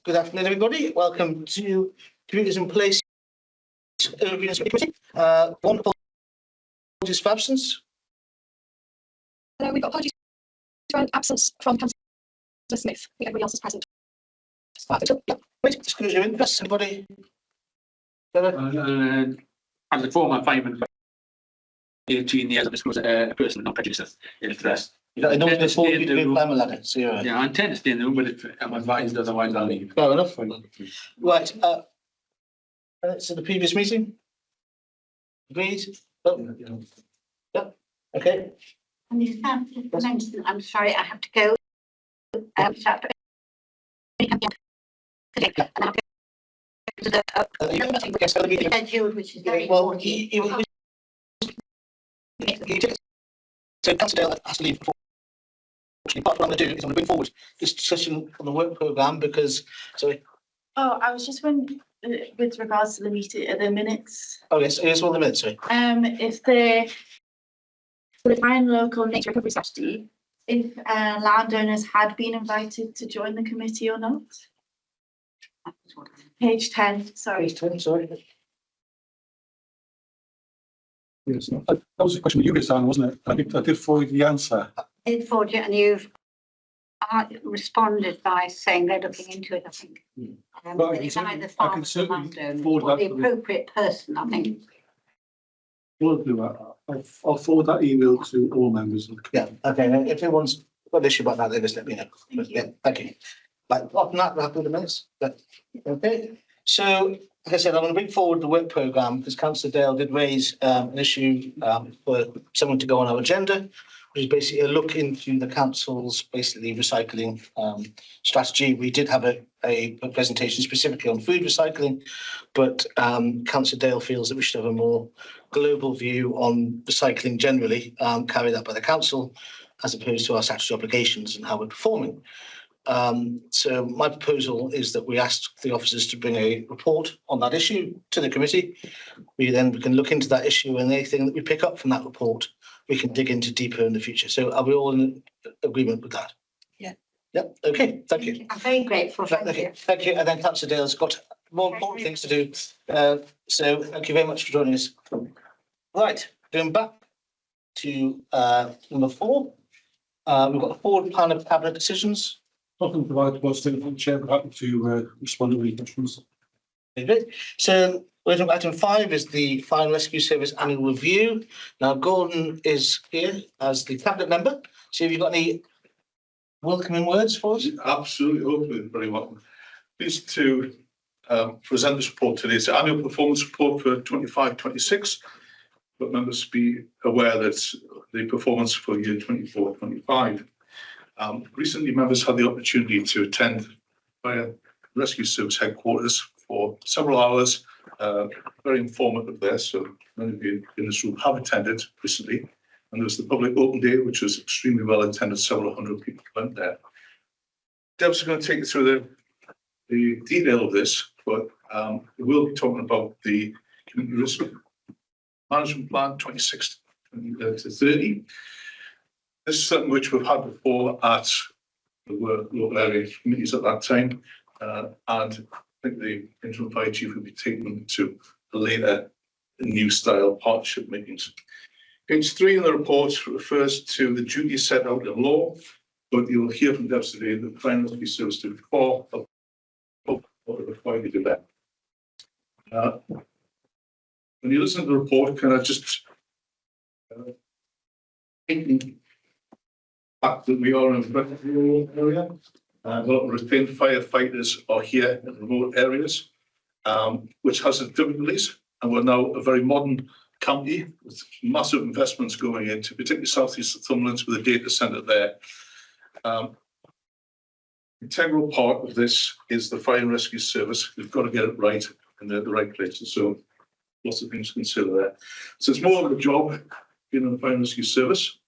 Good afternoon, everybody. Welcome to Communities in Place Committee. One apologies for absence. We've got apologies for absence from Councillor Smith. Everybody else is present. Wait, disclosure of interest, anybody? As a former fireman for 18 years, I disclose a person not prejudiced in interest. I know it's before you do climate ladder, so you're right. Yeah, I intend to stay in the room, but if I'm advised otherwise, I'll leave. Fair enough. Right. So the previous meeting? Agreed? Oh. Yeah. Okay. I'm sorry, I have to go. Which is very well, important. So Councillor Dale has to leave. But what I'm going to do is I'm going to bring forward this discussion on the work programme because, sorry. Oh, I was just wondering with regards to the meeting, the minutes. Oh yes, here's all the minutes. Sorry. If the Fine Local Nature Recovery Strategy, if landowners had been invited to join the committee or not. Page 10. Sorry. Page 10. Sorry. Yes, that was a question you guys on, wasn't it? I did forward the answer. I did forward it, and you've responded by saying they're looking into it. I think. Well, it's either farm forward or that the appropriate person. I think. We'll do that. I'll forward that email to all members. Yeah. Okay. If anyone's got an issue about that, then just let me know. Thank you. Yeah. Thank you. But apart from that, we're happy with the minutes. But, okay. So, like I said, I'm going to bring forward the work programme because Councillor Dale did raise an issue for someone to go on our agenda, which is basically a look into the council's basically recycling strategy. We did have a presentation specifically on food recycling, but Councillor Dale feels that we should have a more global view on recycling generally, carried out by the council, as opposed to our statutory obligations and how we're performing. So my proposal is that we ask the officers to bring a report on that issue to the committee. We can look into that issue, and anything that we pick up from that report, we can dig into deeper in the future. So are we all in agreement with that? Yeah. Yep. Okay. Thank you. I'm very grateful. Thank you. Thank you. And then Councillor Dale's got more important things to do. So thank you very much for joining us. Right. Going back to number 4. We've got a forward plan of cabinet decisions. Nothing provided was the chair, but happy to respond to any questions. Very good. So item 5 is the Fire and Rescue Service annual review. Now Gordon is here as the cabinet member. So have you got any welcoming words for us? Absolutely, hopefully very welcome. Pleased to present this report today. It's the annual performance report for 25-26. But members be aware that the performance for year 24-25. Recently, members had the opportunity to attend Fire Rescue Service headquarters for several hours. Very informative there. So many of you in this room have attended recently. And there was the public open day, which was extremely well attended. Several hundred people went there. Deb's going to take you through the detail of this, but we'll be talking about the community risk management plan 26 to 30. This is something which we've had before at the local area committees at that time, and I think the interim fire chief will be taking them to a later new style partnership meetings. Page 3 in the report refers to the duties set out in law, but you'll hear from Deb today that the Fire and Rescue Service do 4 of what are required to do that. When you listen to the report, can I just fact that we are in a very rural area. A lot of retained firefighters are here in remote areas, which has its difficulties. And we're now a very modern county with massive investments going into, particularly southeast Northumberland with a data centre there. Integral part of this is the Fire and Rescue Service. We've got to get it right in the right places. So lots of things to consider there. So it's more of a job being in the Fire and Rescue Service.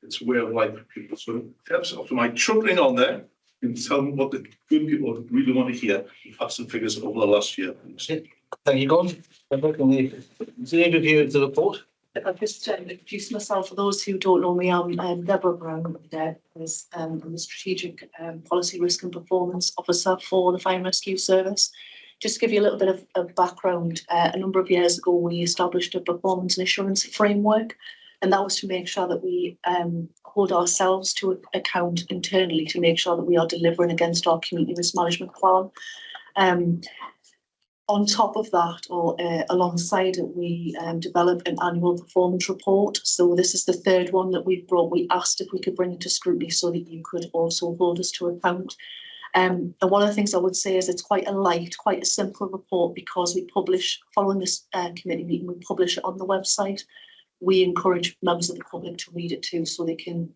It's a way of life for people. So in terms of my chuckling on there, and tell them what the good people really want to hear. We've had some figures over the last year. Thank you, Gordon. The overview of the report. I've just introduced myself. For those who don't know me, I'm Deborah Brown, I'm the Strategic Policy Risk and Performance Officer for the Fire and Rescue Service. Just to give you a little bit of background, a number of years ago we established a performance and assurance framework, and that was to make sure that we hold ourselves to account internally to make sure that we are delivering against our community risk management plan. On top of that, or alongside it, we develop an annual performance report. So this is the third one that we've brought. We asked if we could bring it to scrutiny so that you could also hold us to account. And one of the things I would say is it's quite a simple report, because we publish, following this committee meeting, we publish it on the website. We encourage members of the public to read it too, so they can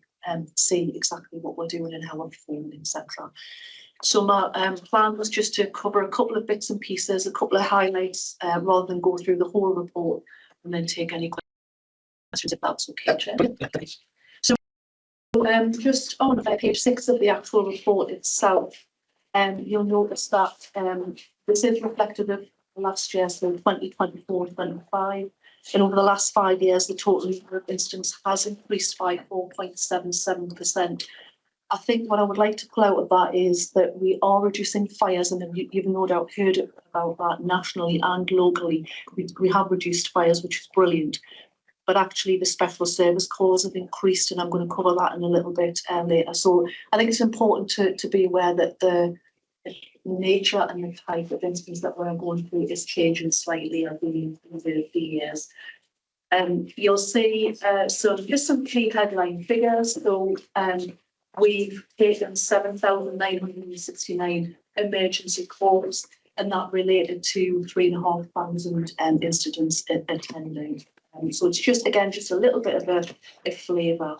see exactly what we're doing and how we're performing, etc. So my plan was just to cover a couple of bits and pieces, a couple of highlights, rather than go through the whole report and then take any questions, if that's okay, Chair. So just on page 6 of the actual report itself, you'll notice that this is reflective of last year, so 2024-25. And over the last 5 years, the total number of incidents has increased by 4.77%. I think what I would like to pull out of that is that we are reducing fires, and you've no doubt heard about that nationally and locally. We have reduced fires, which is brilliant. But actually the special service calls have increased, and I'm going to cover that in a little bit later. So I think it's important to be aware that the nature and the type of incidents that we're going through is changing slightly over the years. You'll see just some key headline figures. So we've taken 7,969 emergency calls, and that related to 3,500 incidents attending. So it's just a little bit of a flavour.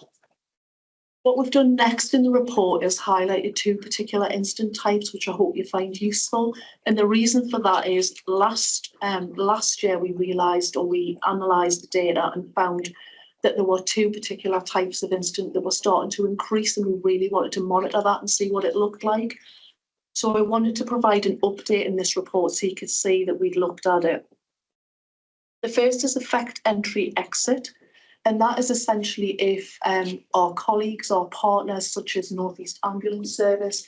What we've done next in the report is highlighted 2 particular incident types, which I hope you find useful. And the reason for that is last year we analysed the data and found that there were 2 particular types of incident that were starting to increase, and we really wanted to monitor that and see what it looked like. So I wanted to provide an update in this report so you could see that we'd looked at it. The first is effect entry exit, and that is essentially if our colleagues or partners such as North East Ambulance Service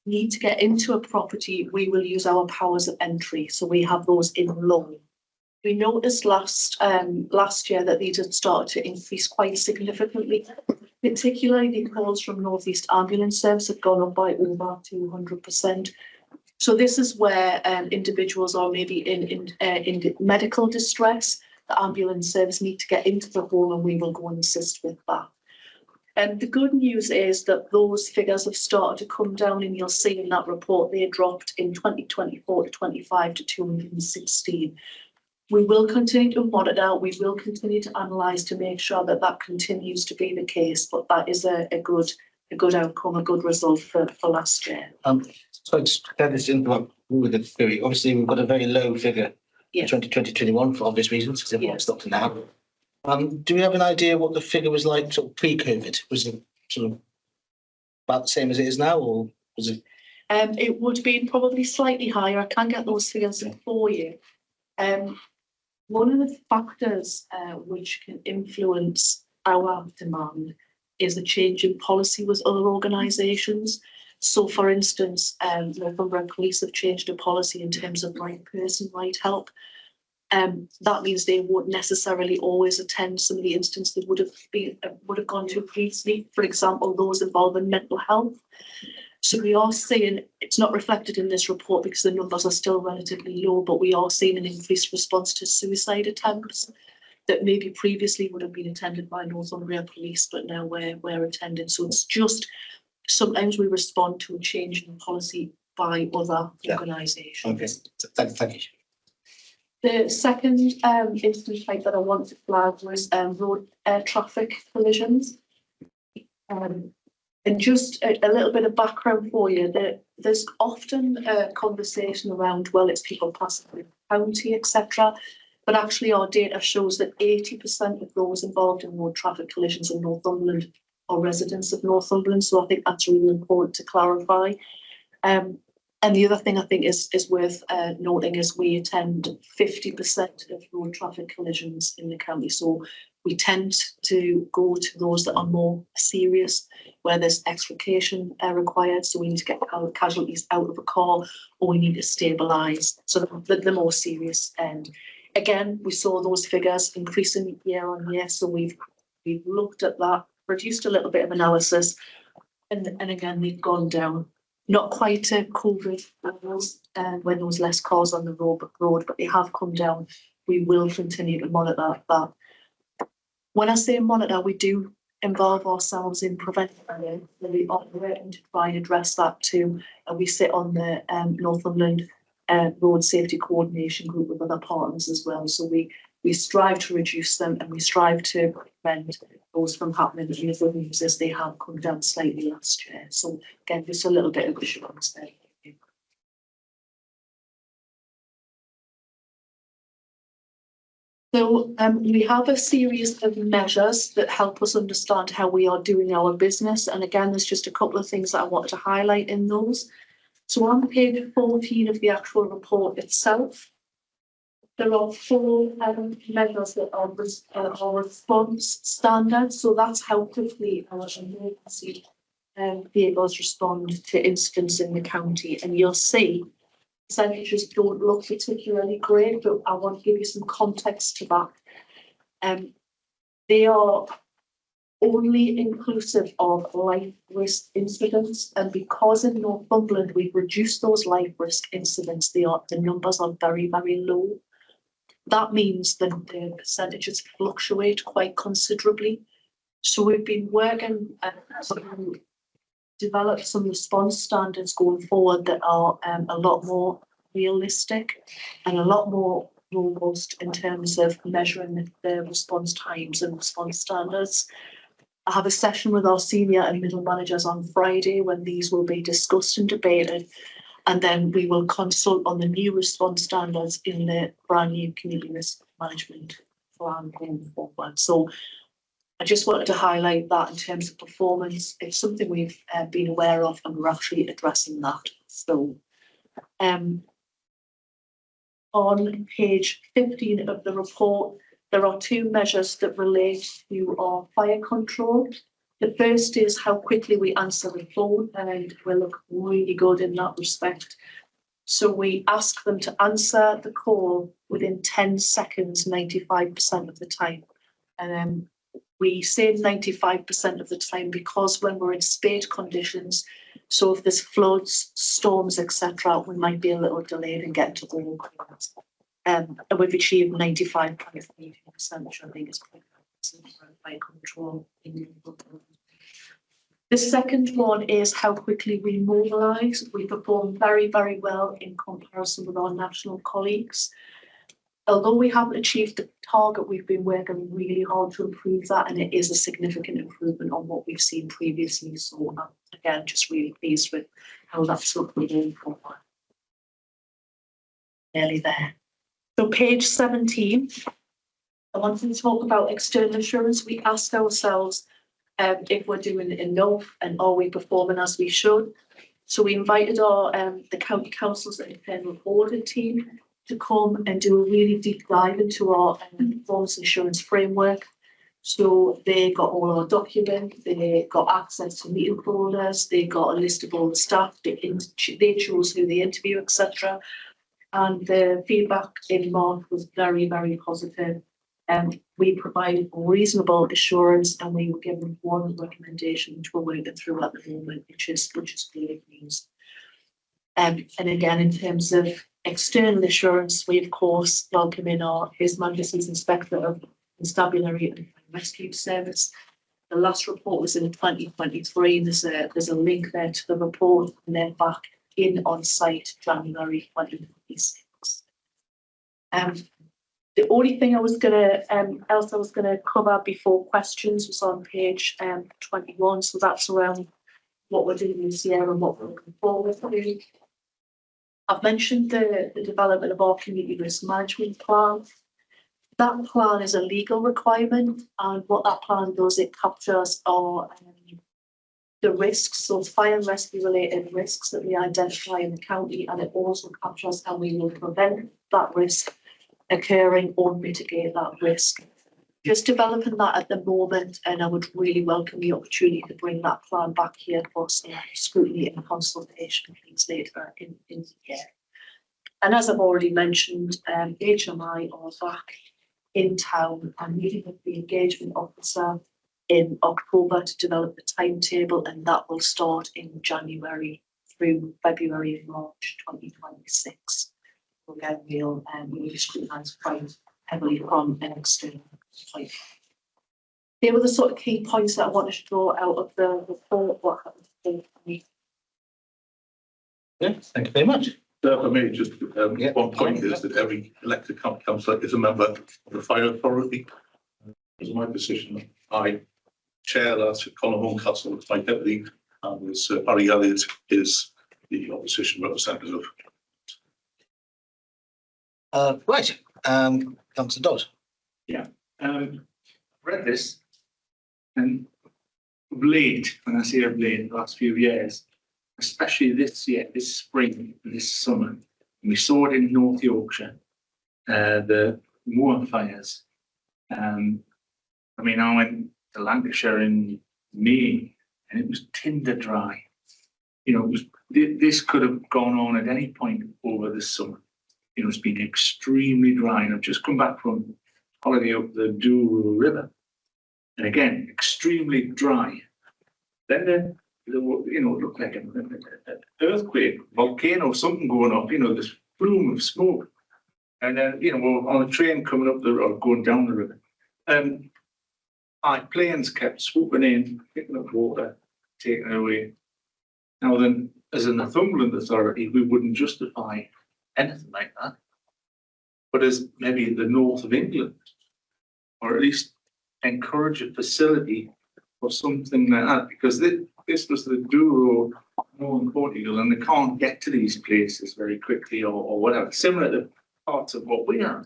need to get into a property, we will use our powers of entry. So we have those in law. We noticed last year that these had started to increase quite significantly, particularly the calls from North East Ambulance Service have gone up by over 200%. So this is where individuals are maybe in medical distress. The ambulance service need to get into the home, and we will go and assist with that. And the good news is that those figures have started to come down, and you'll see in that report they dropped in 2024-25 to 216. We will continue to monitor, we will continue to analyse to make sure that that continues to be the case, but that is a good outcome, a good result for last year. So to get this into with the theory, obviously we've got a very low figure for 2020-21 for obvious reasons, because everyone's stopped to now. Do we have an idea what the figure was like sort of pre-COVID? Was it sort of about the same as it is now, or was it? It would be probably slightly higher. I can get those figures for you. One of the factors which can influence our demand is a change in policy with other organisations. So, for instance, Northumberland Police have changed a policy in terms of right person, right help. That means they won't necessarily always attend some of the instances they would have gone to previously. For example, those involving mental health. So we are seeing, it's not reflected in this report because the numbers are still relatively low, but we are seeing an increased response to suicide attempts that maybe previously would have been attended by Northumberland Police, but now we're attending. So it's just sometimes we respond to a change in policy by other organisations. Okay, thank you. The second instance type that I want to flag was road traffic collisions. And just a little bit of background for you, there's often a conversation around, well, it's people passing through the county, etc. But actually our data shows that 80% of those involved in road traffic collisions in Northumberland are residents of Northumberland. So I think that's really important to clarify. And the other thing I think is worth noting is we attend 50% of road traffic collisions in the county. So we tend to go to those that are more serious, where there's extrication required. So we need to get casualties out of a car, or we need to stabilise. So the more serious end. Again, we saw those figures increasing year on year. So we've looked at that, produced a little bit of analysis, and again, they've gone down. Not quite to COVID levels when there was less cars on the road, but they have come down. We will continue to monitor that. When I say monitor, we do involve ourselves in prevention. We operate and to try and address that too. And we sit on the Northumberland Road Safety Coordination Group with other partners as well. So we strive to reduce them, and we strive to prevent those from happening. And the good news is they have come down slightly last year. So again, just a little bit of assurance there. So we have a series of measures that help us understand how we are doing our business. And again, there's just a couple of things that I wanted to highlight in those. So on page 14 of the actual report itself, there are 4 measures that are our response standards. So that's how quickly our emergency vehicles respond to incidents in the county. And you'll see percentages don't look particularly great, but I want to give you some context to that. They are only inclusive of life risk incidents, and because in Northumberland we've reduced those life risk incidents, the numbers are very, very low. That means that the percentages fluctuate quite considerably. So we've been working to develop some response standards going forward that are a lot more realistic and a lot more robust in terms of measuring the response times and response standards. I have a session with our senior and middle managers on Friday when these will be discussed and debated. And then we will consult on the new response standards in the brand new community risk management plan going forward. So I just wanted to highlight that in terms of performance. It's something we've been aware of, and we're actually addressing that. So on page 15 of the report, there are 2 measures that relate to our fire control. The first is how quickly we answer the phone, and we look really good in that respect. So we ask them to answer the call within 10 seconds, 95% of the time. And we say 95% of the time because when we're in spate conditions, so if there's floods, storms, etc., we might be a little delayed in getting to all calls. And we've achieved 95.3%, which I think is quite fire control. The second one is how quickly we mobilise. We perform very, very well in comparison with our national colleagues. Although we haven't achieved the target, we've been working really hard to improve that, and it is a significant improvement on what we've seen previously. So again, just really pleased with how that's looking going forward. Nearly there. So page 17, I wanted to talk about external assurance. We asked ourselves if we're doing enough and are we performing as we should. So we invited our the county council's internal audit team to come and do a really deep dive into our performance assurance framework. So they got all our documents, they got access to meeting folders, they got a list of all the staff, they chose who they interview, etc. And the feedback in March was very, very positive. We provide reasonable assurance, and we were given 1 recommendation which we're working through at the moment, which is great news. And again, in terms of external assurance, we of course welcome in His Majesty's Inspector of Constabulary and Rescue Service. The last report was in 2023. There's a link there to the report, and they're back in on site January 2026. The only thing I was gonna cover before questions was on page 21. So that's around what we're doing this year and what we're looking forward to. I've mentioned the development of our community risk management plan. That plan is a legal requirement, and what that plan does, it captures our the risks, so fire and rescue related risks that we identify in the county, and it also captures how we will prevent that risk occurring or mitigate that risk. Just developing that at the moment, and I would really welcome the opportunity to bring that plan back here for some scrutiny and consultation please later in the year. And as I've already mentioned, HMI are back in town and meeting with the engagement officer in October to develop the timetable, and that will start in January through February and March 2026. Again, we'll scrutinise quite heavily from an external point. They were the sort of key points that I wanted to draw out of the report. What happened to me? Yeah, thank you very much. For me, just one point is that every elected councillor is a member of the fire authority. It's my position. I chair that. Colin Horncastle is my deputy, and Barry Elliott is the opposition representative. Right, Councillor Dodd. Read this, and of late, when I say of late, the last few years, especially this year, this spring, this summer, we saw it in North Yorkshire, the moor fires. I mean, I went to Lancashire in May, and it was tinder dry. You know, it was this could have gone on at any point over the summer. You know, it's been extremely dry, and I've just come back from holiday up the Douro River, and again, extremely dry. Then you know, it looked like an earthquake, volcano, something going up. You know, this plume of smoke, and then you know, we're on a train coming up the or going down the river, and planes kept swooping in, picking up water, taking it away. Now then, as a Northumberland authority, we wouldn't justify anything like that. But as maybe the north of England, or at least encourage a facility or something like that, because this was the Douro Northern Portugal, and they can't get to these places very quickly or whatever. Similar to parts of what we are.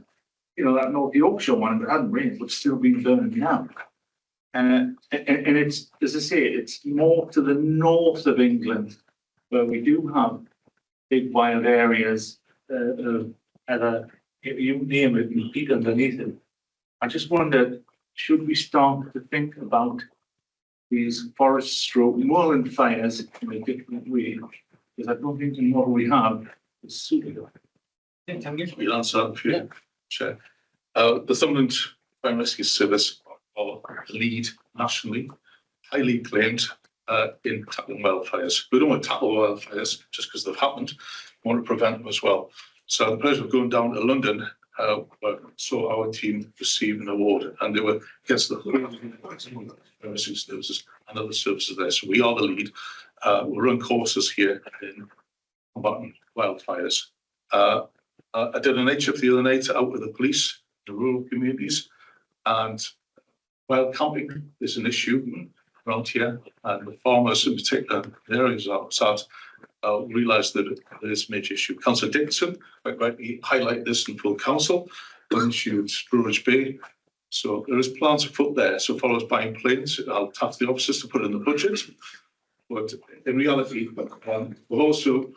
You know, that North Yorkshire one, if it hadn't rained, would still be burning now. And it's, as I say, it's more to the north of England where we do have big wild areas of either, you name it, and peat underneath it. I just wondered, should we start to think about these forest stroke moorland fires in a different way? Because I don't think the model we have is suitable. We'll answer that for you, Chair. The Northumberland Fire and Rescue Service are lead nationally, highly claimed in tackling wildfires. We don't want to tackle wildfires just because they've happened. We want to prevent them as well. So the pleasure of going down to London, saw our team receive an award, and they were against the rescue services and other services there. So we are the lead. We run courses here in combating wildfires. I did an HF the other night out with the police, the rural communities, and wild camping is an issue around here, and the farmers in particular, the areas outside, realise that there is a major issue. Councillor Dickinson quite rightly highlight this in full council, an issue at Scrooge Bay. So there is plans afoot there. So far as buying planes, I'll task the officers to put in the budget. But in reality, we've also,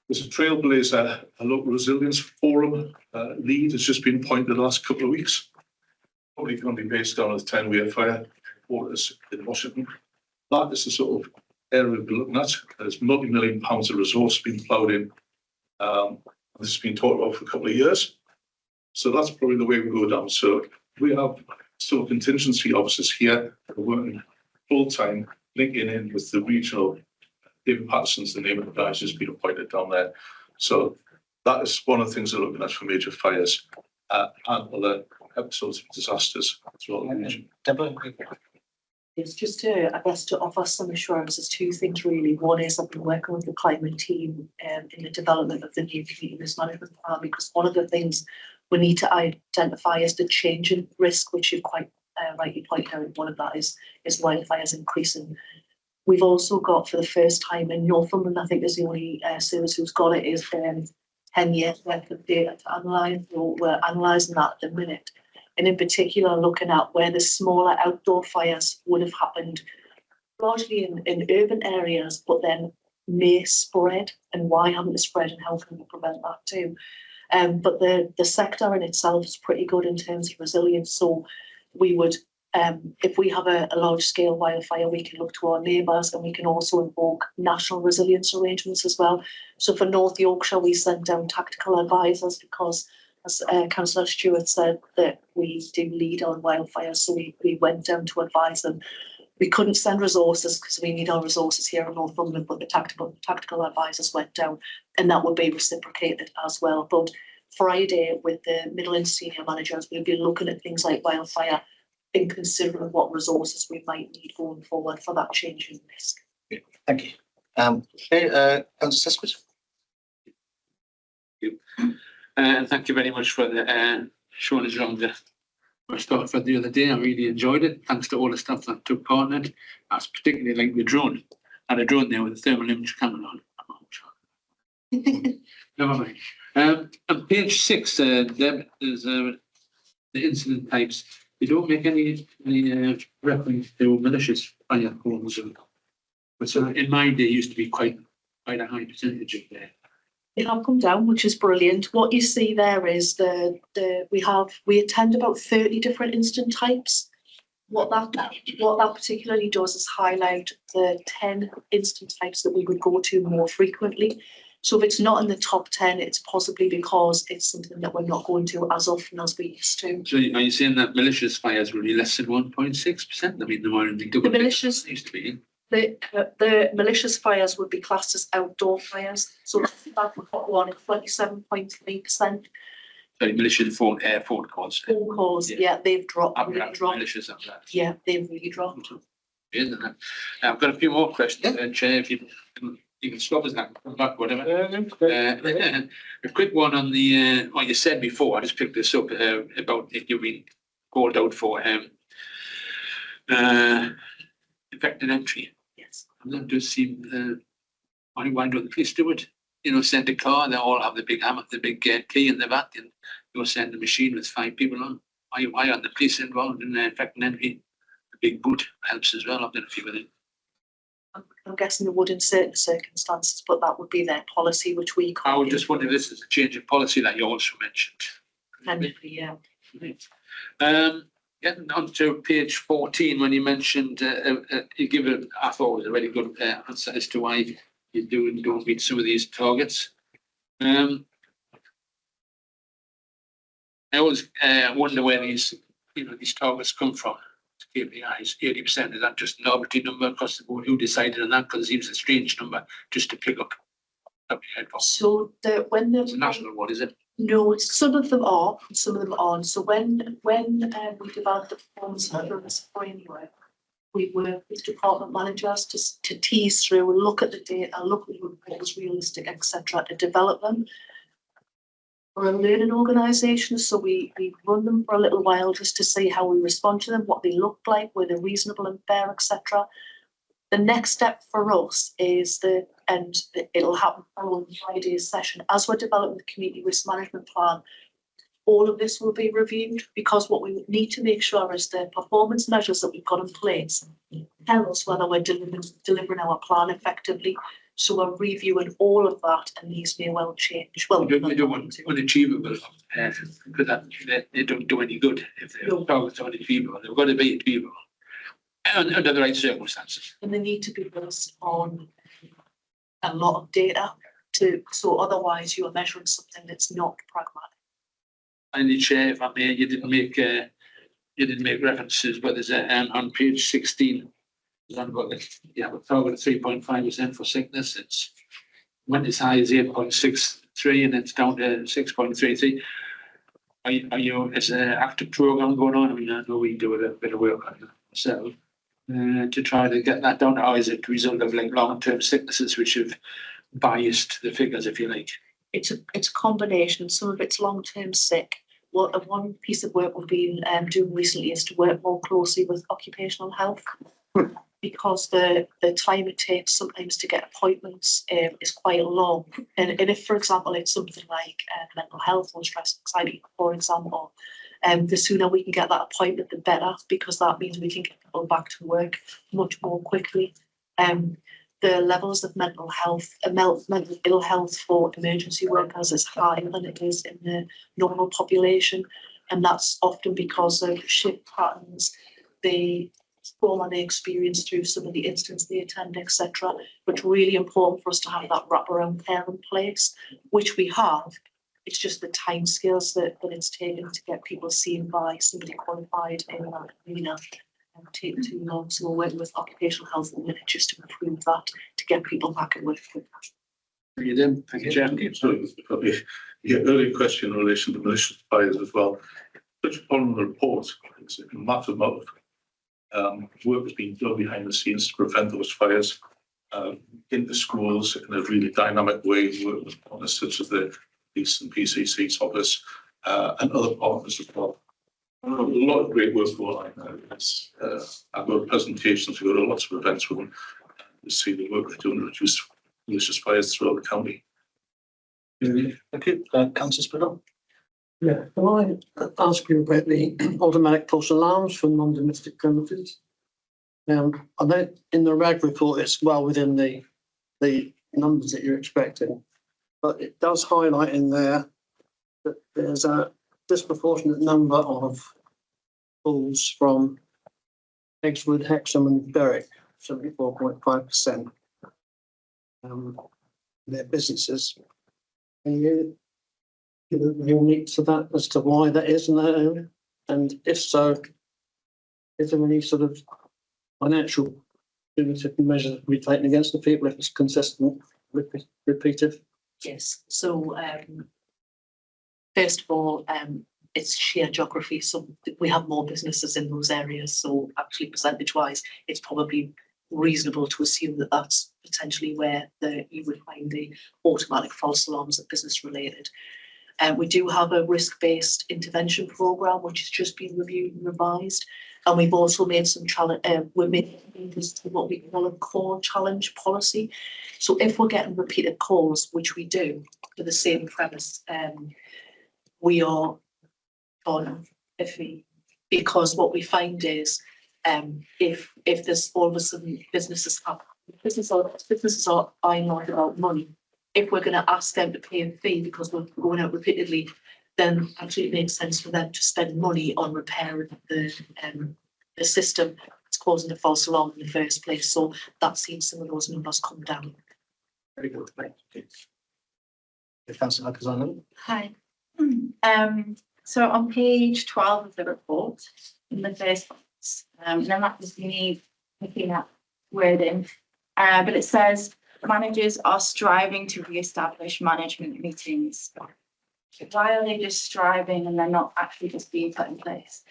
there's a Trailblazer, a local resilience forum lead has just been appointed the last couple of weeks. Probably going to be based on the 10-year fire headquarters in Washington. That is the sort of area we'll be looking at. There's multi-million pounds of resource being ploughed in. This has been talked about for a couple of years. So that's probably the way we go down. So we have still contingency officers here working full-time, linking in with the regional. David Patterson's the name of the guy who's been appointed down there. So that is one of the things they're looking at for major fires and other episodes of disasters as well. Deborah? It's just to, I guess, to offer some assurances, two things really. One is I've been working with the climate team in the development of the new community risk management plan, because one of the things we need to identify is the change in risk, which you quite rightly point out. One of that is wildfires increasing. We've also got, for the first time in Northumberland, I think is the only service who's got it, is 10 years worth of data to analyse. So we're analysing that at the minute. And in particular, looking at where the smaller outdoor fires would have happened largely in urban areas, but then may spread, and why haven't it spread, and how can we prevent that too? But the sector in itself is pretty good in terms of resilience. So we would, if we have a large scale wildfire, we can look to our neighbours, and we can also invoke national resilience arrangements as well. So for North Yorkshire, we sent down tactical advisors because, as Councillor Stewart said, that we do lead on wildfires. So we went down to advise them. We couldn't send resources because we need our resources here in Northumberland, but the tactical advisors went down, and that would be reciprocated as well. But Friday, with the Midlands senior managers, we'll be looking at things like wildfire and considering what resources we might need going forward for that change in risk. Thank you. Okay, Councillor Siswood. And thank you very much for the showing us around the start for the other day. I really enjoyed it. Thanks to all the staff that took part in it. I was particularly like the drone. I had a drone there with a thermal image camera on. Never mind. On page 6, Deb, there's the incident types. You don't make any reference to malicious fire calls, but in my day used to be quite a high percentage of there. They have come down, which is brilliant. What you see there is we attend about 30 different incident types. What that particularly does is highlight the 10 incident types that we would go to more frequently. So if it's not in the top 10, it's possibly because it's something that we're not going to as often as we used to. So are you saying that malicious fires will be less than 1.6%? I mean, the more the malicious used to be. The malicious fires would be classed as outdoor fires. So that would go on at 27.3%. Sorry, malicious phone calls. Phone calls, yeah, they've dropped. Really dropped. Malicious of that. Yeah, they've really dropped. I've got a few more questions, Chair. If you can stop us now, come back, whatever. A quick one on the what you said before. I just picked this up about if you've been called out for effective entry. Yes. And that does seem why don't the police do it? You know, send a car. They all have the big hammer, the big key in the back, and you'll send a machine with 5 people on. Why aren't the police involved in effective entry? A big boot helps as well. I've done a few with it. I'm guessing they would in certain circumstances, but that would be their policy, which we can't. I was just wondering if this is a change of policy that you also mentioned. Potentially, yeah. Getting on to page 14, when you mentioned, you give it, I thought it was a very good answer as to why you don't meet some of these targets. I always wonder where these targets come from. KPIs, 80%, is that just an arbitrary number across the board? Who decided on that? Because it seems a strange number just to pick up. So it's a national one, is it? No, some of them are, and some of them aren't. So when we developed the performance measurements framework, we work with department managers to tease through and look at the data, look at what was realistic, etc., to develop them. We're a learning organisation, so we run them for a little while just to see how we respond to them, what they look like, whether reasonable and fair, etc. The next step for us is and it'll happen following Friday's session, as we're developing the community risk management plan, all of this will be reviewed, because what we need to make sure is the performance measures that we've got in place tell us whether we're delivering our plan effectively. So we're reviewing all of that, and these may well change. Well, you don't want unachievable, because they don't do any good if the targets are unachievable. They've got to be achievable under the right circumstances. And they need to be based on a lot of data, so otherwise you are measuring something that's not pragmatic. And the Chair, if I may, you didn't make references, but there's on page 16. About the target of 3.5% for sickness. It's went as high as 8.63 and it's down to 6.33. Are you is an active program going on? I mean, I know we do a bit of work on it ourselves to try to get that down. Or is it a result of like long-term sicknesses which have biased the figures, if you like? It's a combination. Some of it's long-term sick. One piece of work we've been doing recently is to work more closely with occupational health. Because the time it takes sometimes to get appointments is quite long. And if, for example, it's something like mental health or stress anxiety, for example, The sooner we can get that appointment, the better, because that means we can get people back to work much more quickly. The levels of mental ill health for emergency workers is higher than it is in the normal population, and that's often because of shift patterns, the trauma they experience through some of the incidents they attend, etc. But it's really important for us to have that wraparound care in place, which we have. It's just the timescales that it's taken to get people seen by somebody qualified in that arena and take too long. So we're working with occupational health at the minute just to improve that, to get people back at work quicker. Thank you, Jim. Thank you, Chair. So probably your earlier question in relation to malicious fires as well. Touch upon the report, it's a massive amount of work has been done behind the scenes to prevent those fires in the schools in a really dynamic way, work with partners such as the police and PCC's office and other partners as well. A lot of great work going on. I've got presentations, we've got lots of events with them to see the work they're doing to reduce malicious fires throughout the county. Thank you. Councillor Spittle. Yeah, can I ask you about the automatic false alarms for non-domestic premises? I know in the RAG report it's well within the numbers that you're expecting, but it does highlight in there that there's a disproportionate number of calls from Exwood, Hexham and Berwick, 74.5%. Their businesses. Can you give a unique to that as to why that is in that area? And if so, is there any sort of financial punitive measures to be taken against the people if it's consistent, repeated? Yes. So first of all, it's sheer geography. So we have more businesses in those areas. So actually, percentage-wise, it's probably reasonable to assume that that's potentially where you would find the automatic false alarms that business-related. We do have a risk-based intervention programme which has just been reviewed and revised, and we've also made some we're making changes to what we call a core challenge policy. So if we're getting repeated calls, which we do, for the same premise, we are on iffy, because what we find is if there's all of a sudden businesses are eyeing on about money, if we're going to ask them to pay a fee because we're going out repeatedly, then actually it makes sense for them to spend money on repairing the system that's causing a false alarm in the first place. So that's seen some of those numbers come down. Very good. Thank you. Councillor Kazan. Hi. So on page 12 of the report, in the first box, and then that was me picking up wording, but it says managers are striving to re-establish management meetings. Why are they just striving and they're not actually just being put in place?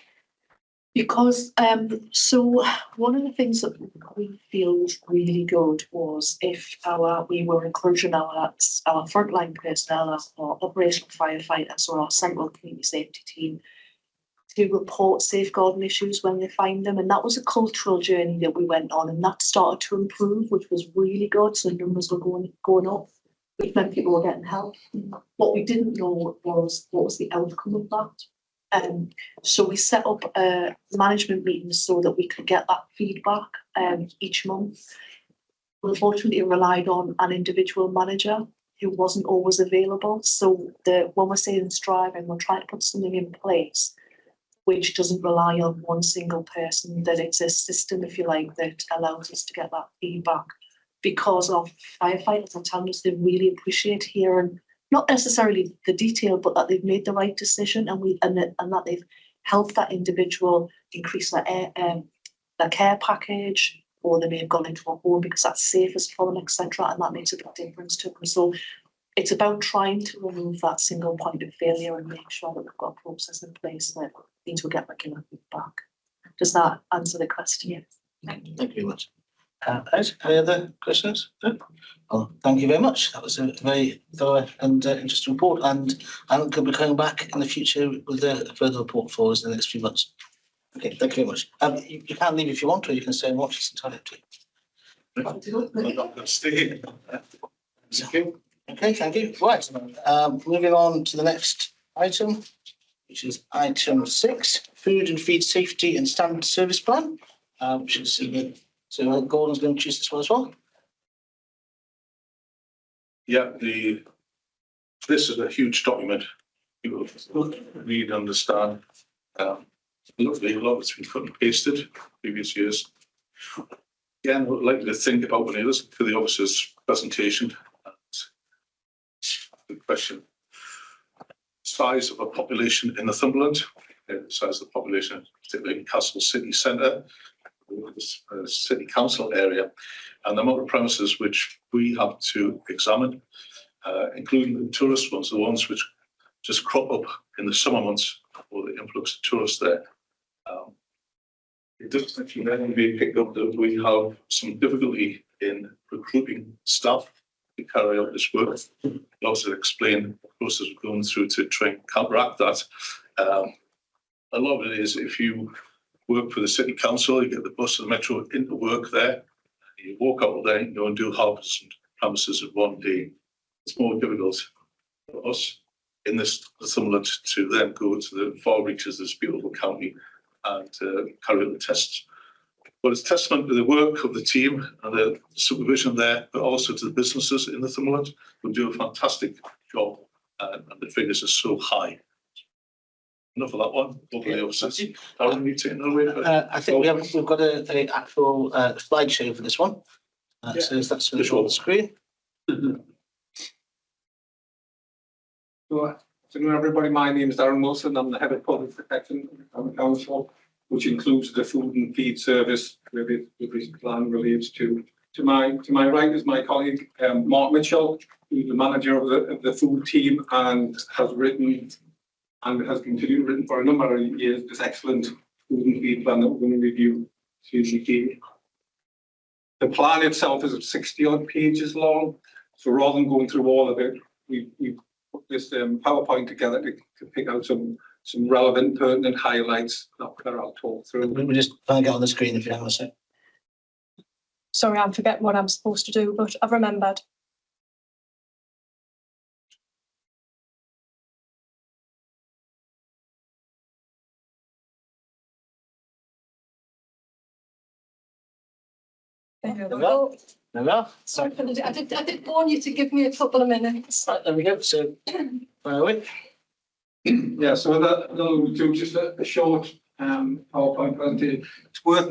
Because so one of the things that we feel was really good was if we were encouraging our frontline personnel, our operational firefighters or our central community safety team to report safeguarding issues when they find them. And that was a cultural journey that we went on, and that started to improve, which was really good. So numbers were going up, which meant people were getting help. What we didn't know was what was the outcome of that. So we set up management meetings so that we could get that feedback each month. Unfortunately, it relied on an individual manager who wasn't always available. So when we're saying striving, we're trying to put something in place which doesn't rely on one single person, that it's a system, if you like, that allows us to get that feedback. Because our firefighters are telling us they really appreciate hearing not necessarily the detail, but that they've made the right decision and that they've helped that individual increase their care package, or they may have gone into a home because that's safest for them, etc. And that makes a big difference to them. So it's about trying to remove that single point of failure and make sure that we've got a process in place that means we'll get regular feedback. Does that answer the question? Yes. Thank you very much. Any other questions? No? Well, thank you very much. That was a very thorough and interesting report, and I'm going to be coming back in the future with a further report for us in the next few months. Okay, thank you very much. You can leave if you want, or you can stay and watch. It's entirely up to you. I'm not going to stay here. Thank you. Okay, thank you. Right, moving on to the next item. which is item 6, food and feed safety and standard service plan, which is so Gordon's going to choose this one as well. Yeah, this is a huge document. You will read, understand. Lovely, a lot of it's been cut and pasted previous years. Again, I'd like you to think about when you listen to the officer's presentation. The question: size of a population in Northumberland, the size of the population, particularly in Castle City Centre, city council area, and the amount of premises which we have to examine, including the tourist ones, the ones which just crop up in the summer months or the influx of tourists there. It does actually then be picked up that we have some difficulty in recruiting staff to carry out this work. I'll also explain the process we're going through to try and counteract that. A lot of it is if you work for the city council, you get the bus and the metro into work there, you walk out there, you go and do half a dozen premises in one day. It's more difficult for us in this Northumberland to then go to the far reaches of this beautiful county and carry out the tests. But it's testament to the work of the team and the supervision there, but also to the businesses in Northumberland who do a fantastic job, and the figures are so high. Enough of that one. Over the officers. Darren, you taking it away? I think we've got a actual slideshow for this one. So that's going to show on the screen. So, everybody, my name is Darren Wilson. I'm the head of public protection on the council, which includes the food and feed service where this plan relates to. To my right is my colleague Mark Mitchell, who's the manager of the food team and has written and has continued written for a number of years this excellent food and feed plan that we're going to review. The plan itself is 60 odd pages long, so rather than going through all of it, we put this PowerPoint together to pick out some relevant, pertinent highlights that I'll talk through. We'll just try and get on the screen if you have a sec. Sorry, I'm forgetting what I'm supposed to do, but I've remembered. There we go. There we are. Sorry for the, I did warn you to give me a couple of minutes. Right, there we go. So, fire away. Yeah, so that we'll do just a short PowerPoint presentation. It's worth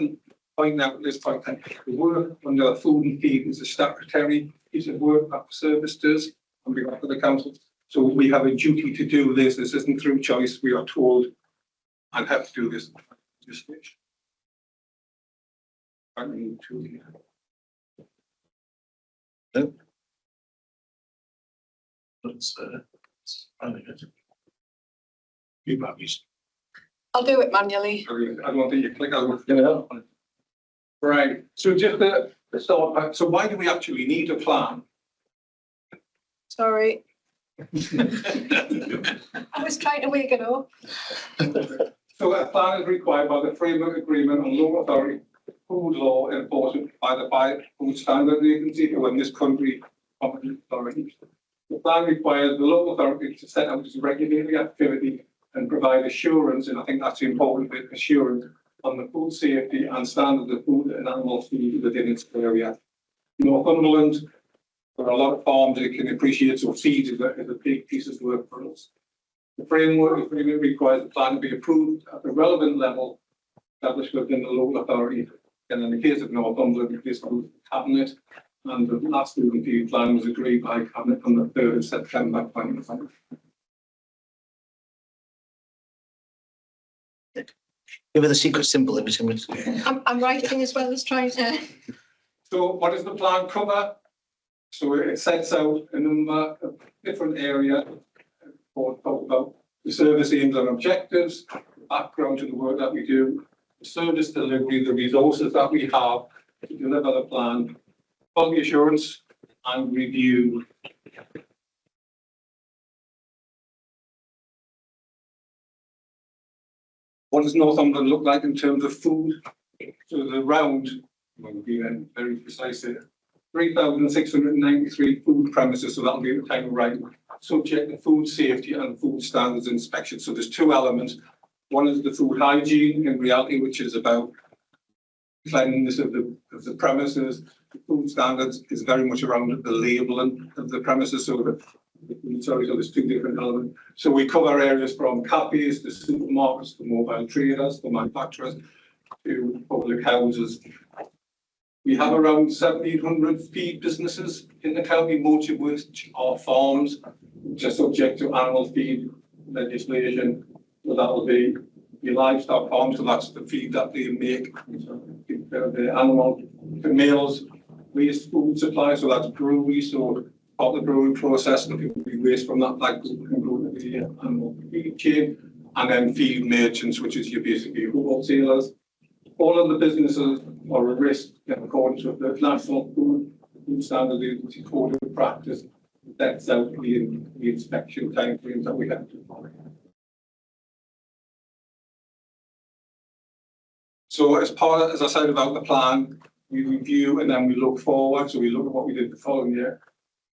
pointing out at this point that the work under the food and feed is a statutory piece of work that the service does on behalf of the council. So we have a duty to do this. This isn't through choice. We are told and have to do this. I need to. That's finding it. You babbies. I'll do it manually. I don't think you click on There we are. Right. So just to start, so why do we actually need a plan? Sorry. I was trying to wake it up. So a plan is required by the framework agreement on local authority food law enforcement by the Food Standards Agency, who in this country competent authority. The plan requires the local authority to set out its regulatory activity and provide assurance, and I think that's the important bit, assurance on the food safety and standards of food and animal feed within its area. Northumberland, there are a lot of farms that can appreciate, so feed is a big piece of work for us. The framework agreement requires the plan to be approved at the relevant level established within the local authority. And in the case of Northumberland, this was Cabinet, and the last food and feed plan was agreed by Cabinet on the 3rd of September 2020. Give her the secret symbol in between. I'm writing as well as trying to. So what does the plan cover? So it sets out a number of different areas for talk about the service aims and objectives, background to the work that we do, the service delivery, the resources that we have to deliver the plan, quality assurance and review. What does Northumberland look like in terms of food? So the round, we'll be very precise here, 3,693 food premises, so that'll be the time of writing. subject to food safety and food standards inspection. So there's two elements. One is the food hygiene in reality, which is about cleanliness of the premises. The food standards is very much around the labelling of the premises. So there's two different elements. So we cover areas from cafes to supermarkets to mobile traders to manufacturers to public houses. We have around 1,700 feed businesses in the county, most of which are farms, which are subject to animal feed legislation. So that'll be your livestock farms, so that's the feed that they make. The animal, the males waste food supply, so that's breweries, so part of the brewing process, and it will be waste from that, like can go to the animal feed chain, and then feed merchants, which is your basically wholesalers. All of the businesses are a risk in accordance with the National Food Standards Agency Code of Practice. That's out the inspection timeframes that we have to follow. So as part of, as I said about the plan, we review and then we look forward. So we look at what we did the following year,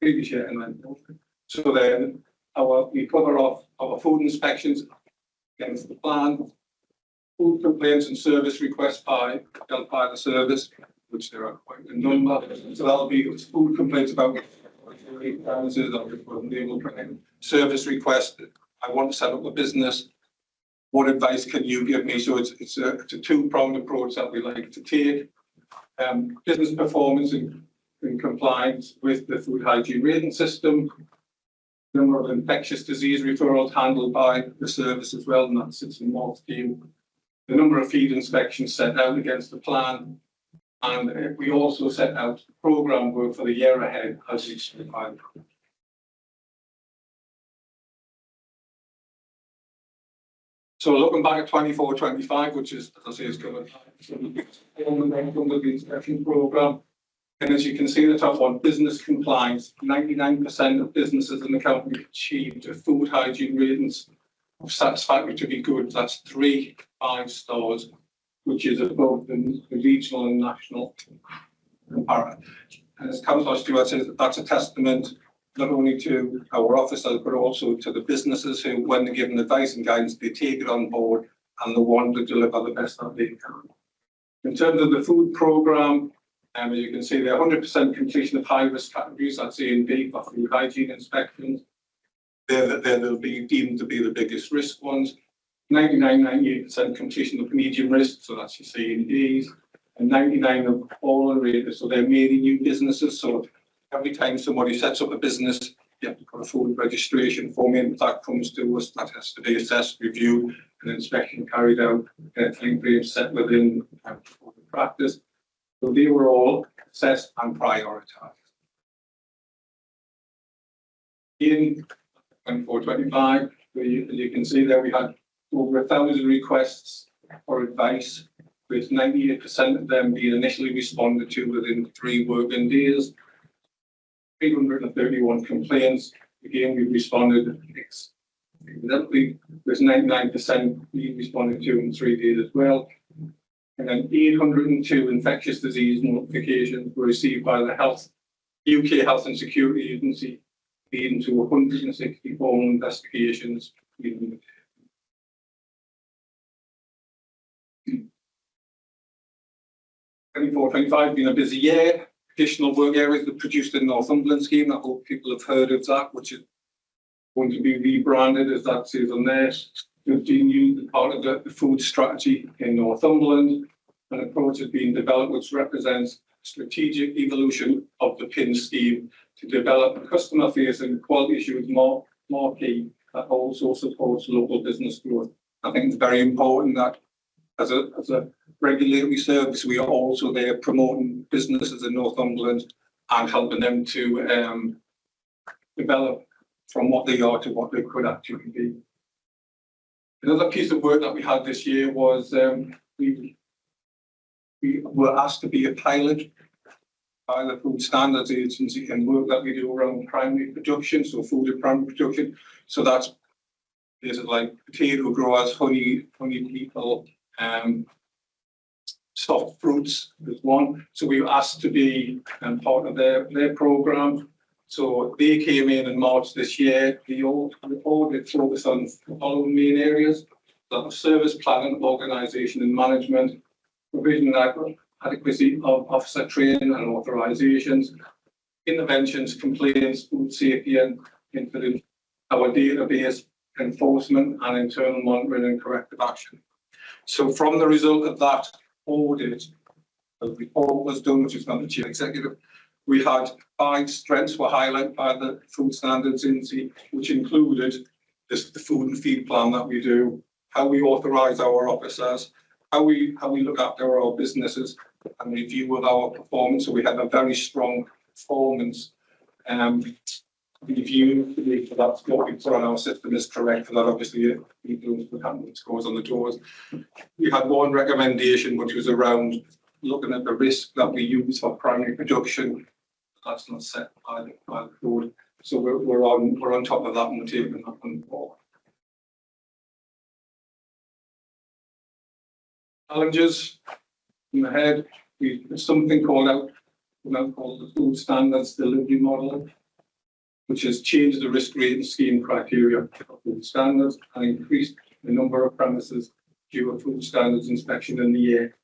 previous year, and then so then we cover off our food inspections against the plan, food complaints and service requests dealt by the service, which there are quite a number. So that'll be food complaints about service request. I want to set up a business. What advice can you give me? So it's a two-pronged approach that we like to take. Business performance in compliance with the food hygiene rating system. Number of infectious disease referrals handled by the service as well, and that sits in Mark's team. The number of feed inspections set out against the plan. And we also set out programme work for the year ahead as each defined. So looking back at 24-25, which is, as I say, is covered under the inspection programme. And as you can see, the top one, business compliance, 99% of businesses in the county achieved a food hygiene ratings of satisfactory to be good. That's 3 5 stars, which is above the regional and national comparator. And as Councillor Stewart says, that's a testament not only to our officers, but also to the businesses who, when they're given advice and guidance, they take it on board and they want to deliver the best that they can. In terms of the food programme, as you can see, there 100% completion of high-risk categories, that's A and B for food hygiene inspections. They'll be deemed to be the biggest risk ones. 98% completion of medium risk, so that's your C and Ds, and 99 of all rated, so they're mainly new businesses. So every time somebody sets up a business, you have to put a food registration form in. That comes to us, that has to be assessed, reviewed, and inspection carried out in a time frame set within practice. So they were all assessed and prioritised. In 24-25, as you can see there, we had over 1,000 requests for advice, with 98% of them being initially responded to within 3 working days. 331 complaints. Again, we responded evidently. There's 99% being responded to in 3 days as well. And then 802 infectious disease notifications were received by the UK Health and Security Agency, leading to 164 investigations. 24-25 been a busy year. Additional work areas that produced in Northumberland scheme. I hope people have heard of that, which is going to be rebranded, as that says on there. 15 new part of the food strategy in Northumberland. An approach has been developed which represents strategic evolution of the PIN scheme to develop a customer-facing quality assurance marquee that also supports local business growth. I think it's very important that as a regulatory service, we are also there promoting businesses in Northumberland and helping them to develop from what they are to what they could actually be. Another piece of work that we had this year was we were asked to be a pilot by the Food Standards Agency in work that we do around primary production, so food and primary production. So that's places like potato growers, honey people, soft fruits is one. So we were asked to be part of their programme. So they came in March this year. The audit focused on the following main areas: that was service planning, organisation and management, provision and adequacy of officer training and authorisations, interventions, complaints, food safety and incidents, our database, enforcement and internal monitoring and corrective action. So from the result of that audit, the report was done, which was done by the Chief Executive. We had 5 strengths were highlighted by the Food Standards Agency, which included the food and feed plan that we do, how we authorise our officers, how we look after our businesses and review of our performance. So we had a very strong performance review. So that's what we put on our system is correct, and that obviously includes the handling scores on the doors. We had one recommendation which was around looking at the risk that we use for primary production. That's not set by the board. So we're on top of that and we're taking that on board. Challenges in the head. There's something called the Food Standards Delivery Model, which has changed the risk rating scheme criteria for food standards and increased the number of premises due to food standards inspection in the year.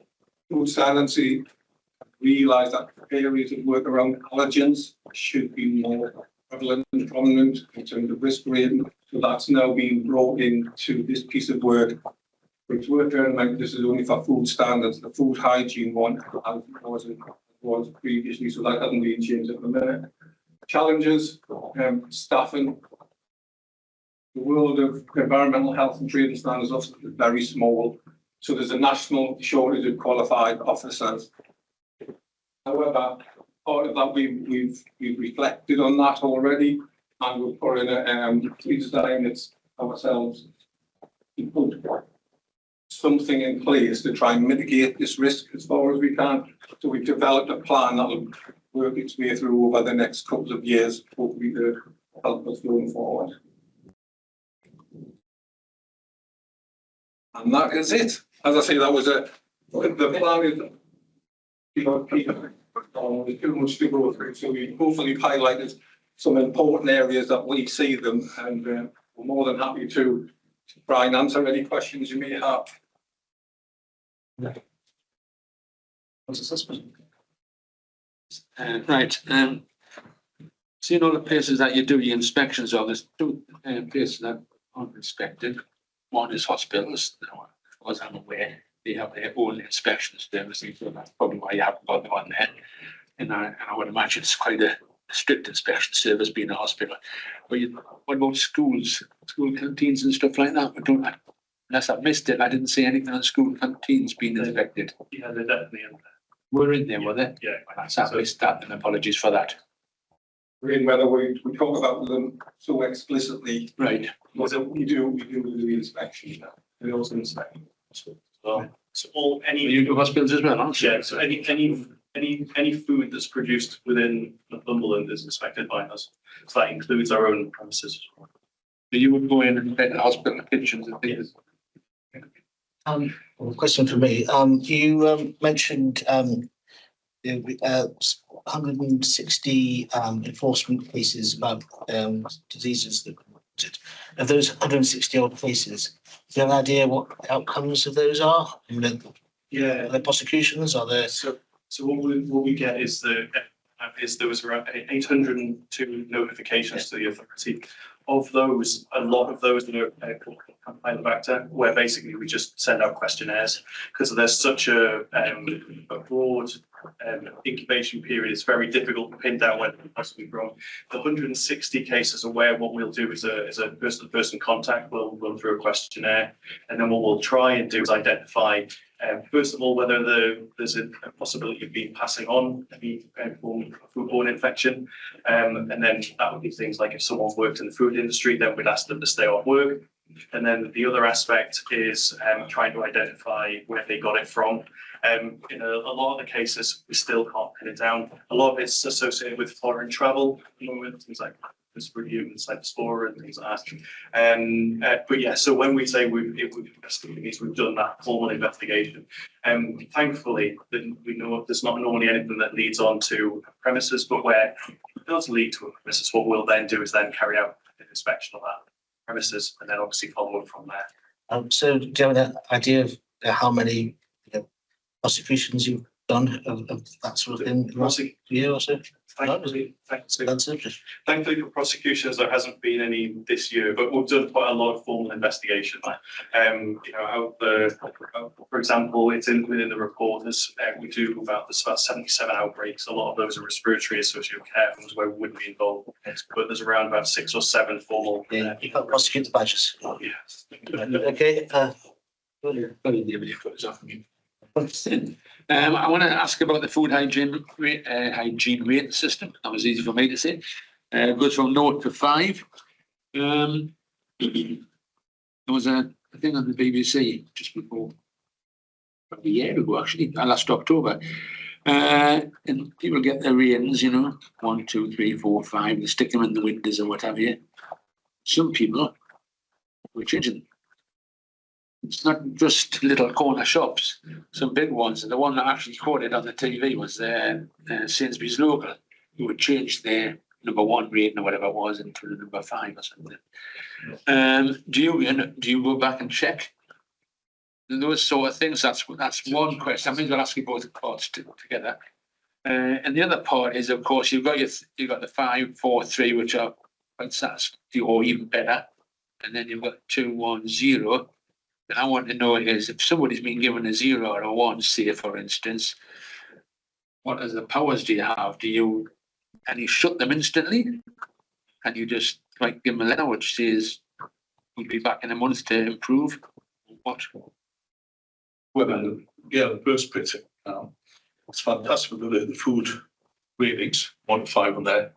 Food standards realise that areas of work around allergens should be more prevalent and prominent in terms of risk rating. So that's now being brought into this piece of work. It's worth bearing in mind this is only for food standards. The food hygiene one was previously, so that hasn't been changed at the minute. Challenges, staffing. The world of environmental health and training standards is very small. So there's a national shortage of qualified officers. However, part of that we've reflected on that already, and we've put in we designed it ourselves. We put something in place to try and mitigate this risk as far as we can. So we've developed a plan that will work its way through over the next couple of years, hopefully to help us going forward. And that is it. As I say, that was the plan is, there's too much to go through. So we hopefully highlighted some important areas that we see them, and we're more than happy to try and answer any questions you may have. What's assessment? Right. Seeing all the places that you do your inspections of, there's 2 places that aren't inspected. One is hospitals. As I'm aware, they have their own inspection services, so that's probably why you haven't got the one there. And I would imagine it's quite a strict inspection service being a hospital. But what about schools, school canteens and stuff like that? Unless I missed it, I didn't see anything on school canteens being inspected. Yeah, they're definitely in there. Were in there, were they? Yeah. I missed that, and apologies for that. In whether we talk about them so explicitly, Right. whether we do the inspection. We also inspect. So all You do hospitals as well, aren't you? yeah, so any food that's produced within Northumberland is inspected by us. So that includes our own premises. So you would go in and inspect the hospital kitchens and things. Question for me. You mentioned 160 enforcement cases about diseases that of those 160 odd cases. Do you have an idea what the outcomes of those are? Yeah. Are there prosecutions? Are there? So what we get is there was around 802 notifications to the authority. Of those, a lot of those are Campylobacter, where basically we just send out questionnaires because there's such a broad incubation period. It's very difficult to pin down when it possibly from. The 160 cases are where what we'll do is a person-to-person contact. We'll run through a questionnaire, and then what we'll try and do is identify first of all whether there's a possibility of being passing on any form of foodborne infection, and then that would be things like if someone's worked in the food industry, then we'd ask them to stay off work. And then the other aspect is trying to identify where they got it from. In a lot of the cases, we still can't pin it down. A lot of it's associated with foreign travel, things like this review and Cyberspore and things like that. But yeah, so when we say we've investigated, it means we've done that formal investigation. Thankfully, we know there's not normally anything that leads on to premises, but where it does lead to a premises, what we'll then do is then carry out an inspection of that premises and then obviously follow up from there. So do you have an idea of how many prosecutions you've done of that sort of thing? Year or so? Thankfully, That's it. thankfully for prosecutions, there hasn't been any this year, but we've done quite a lot of formal investigation. For example, it's within the report. We do about 77 outbreaks. A lot of those are respiratory associated with care homes where we wouldn't be involved. But there's around about 6 or 7 formal. Yeah, you can't prosecute the badgers. Yes. Okay. I want to ask about the food hygiene rating system. That was easy for me to say. It goes from 0 to 5. There was a thing on the BBC just before, probably a year ago actually, last October. And people get their ratings, 1, 2, 3, 4, 5. They stick them in the windows or whatever. Some people were changing. It's not just little corner shops, some big ones. And the one that actually caught it on the TV was Sainsbury's Local, who would change their number 1 rating or whatever it was into the number 5 or something. Do you go back and check those sort of things? That's one question. I mean, I'll ask you both parts together. And the other part is, of course, you've got the 5, 4, 3, which are quite satisfactory or even better, and then you've got 2, 1, 0. And I want to know is if somebody's been given a 0 or a 1, say for instance, what other powers do you have? Can you shut them instantly? Can you just give them a letter which says we'll be back in a month to improve? What? Well, yeah, the first bit. It's fantastic with the food ratings, 1 to 5 on there.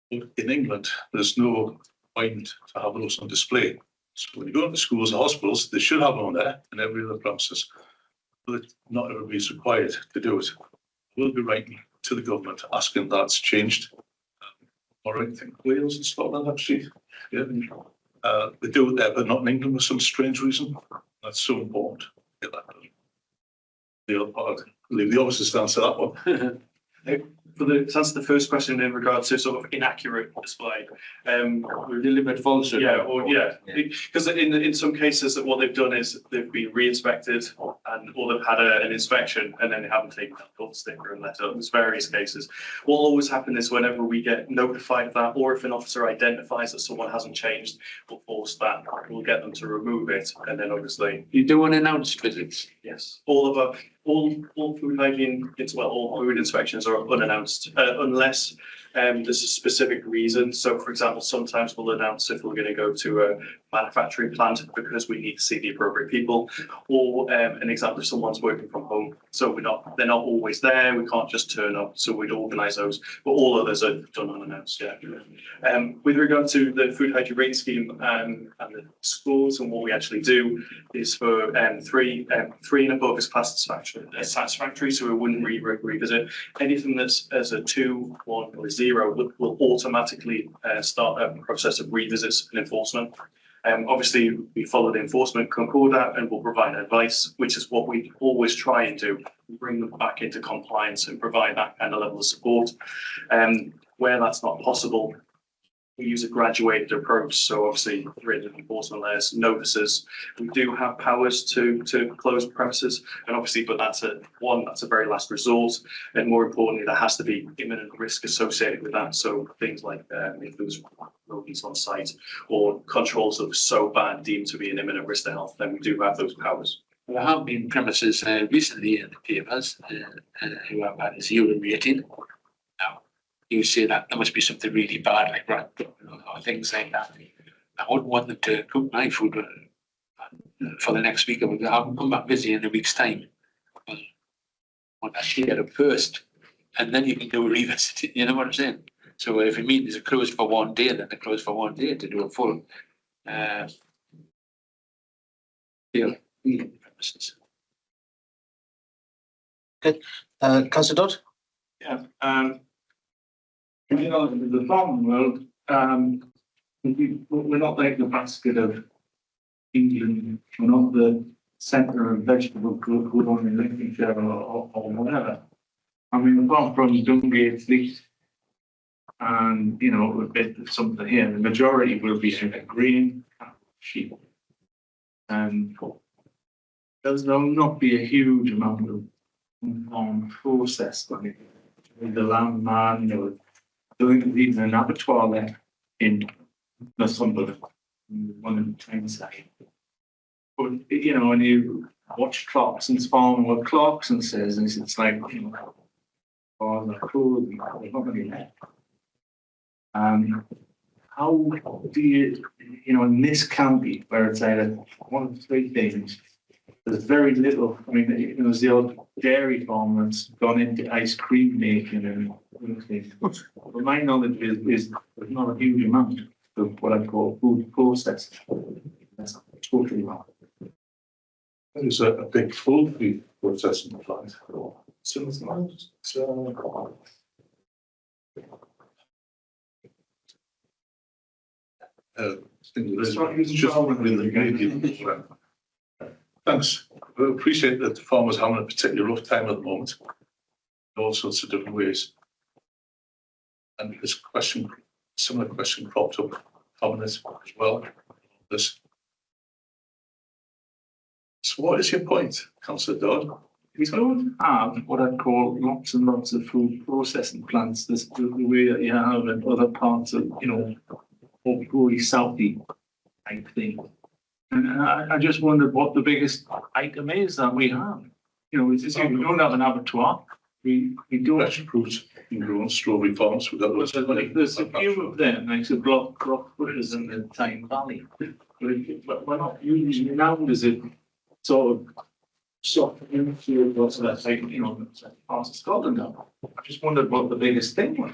In England, there's no point to have those on display. So when you go into schools and hospitals, they should have them on there and every other premises. But not everybody's required to do it. We'll be writing to the government asking that's changed. Or I think Wales and Scotland actually. Yeah, they do it there, but not in England for some strange reason. That's so important. Get that done. The other part, leave the officers to answer that one. To answer the first question in regard to sort of inaccurate display, delivered false. because in some cases that what they've done is they've been re-inspected or they've had an inspection and then they haven't taken that gold sticker and let up. There's various cases. What will always happen is whenever we get notified of that, or if an officer identifies that someone hasn't changed, we'll force that. We'll get them to remove it, and then obviously you do unannounced visits. Yes, all food hygiene, all food inspections are unannounced unless there's a specific reason. So, for example, sometimes we'll announce if we're going to go to a manufacturing plant because we need to see the appropriate people, or an example if someone's working from home. So they're not always there. We can't just turn up. So we'd organise those, but all others are done unannounced. Yeah. With regard to the food hygiene rating scheme and the scores, and what we actually do is for 3 and above is classed satisfactory. So we wouldn't revisit anything that's as a 2, 1, or 0 will automatically start a process of revisits and enforcement. Obviously, we follow the enforcement concordat and we'll provide advice, which is what we always try and do. We bring them back into compliance and provide that kind of level of support. Where that's not possible, we use a graduated approach. So obviously, written enforcement layers, notices. We do have powers to close premises, and obviously, but that's a very last resort. And more importantly, there has to be imminent risk associated with that. So things like if there was rodents on site or controls that were so bad deemed to be an imminent risk to health, then we do have those powers. There have been premises recently in the papers who have had a 0 rating. Now, you say that there must be something really bad, like rat or things like that. I wouldn't want them to cook my food for the next week. I would have them come back busy in a week's time. I want to share it first, and then you can do a revisit. You know what I'm saying? So if it means it's closed for 1 day, then they're closed for 1 day to do a full premises. Good. Councillor Dodd? Yeah. In the farming world, we're not like the basket of England, we're not the centre of vegetable growing in Lincolnshire or whatever. I mean, apart from Dungate Fleet and, you know, a bit of something here, the majority will be a grain sheep. And there'll not be a huge amount of process like the landman or doing even an abattoir there in Northumberland, one in Tyneside. But you know, when you watch Clarkson's farm, what Clarkson says is it's like, you know, oh, they're cool, there's not really there. How do you, you know, in this county where it's either one of three things, there's very little. I mean, you know, there's the odd dairy farm that's gone into ice cream making and other things. But my knowledge is there's not a huge amount of what I call food processing. That's totally wrong. There's a big food processing plant. It's just with the media. Thanks. I appreciate that the farmers having a particularly rough time at the moment, in all sorts of different ways. And this question, similar question cropped up from this as well. This. So what is your point, Councillor Dodd? We don't have what I'd call lots and lots of food processing plants. This the way that you have in other parts of, you know, probably Southie type thing. And I just wondered what the biggest item is that we have. You know, it's we don't have an abattoir. We don't. Fresh fruit and grown strawberry farms. We've got lots of money. There's a few of them, like the block bushes in the Tyne Valley. But we're not using now, is it sort of soft into what's that like, you know, parts of Scotland now. I just wondered what the biggest thing was.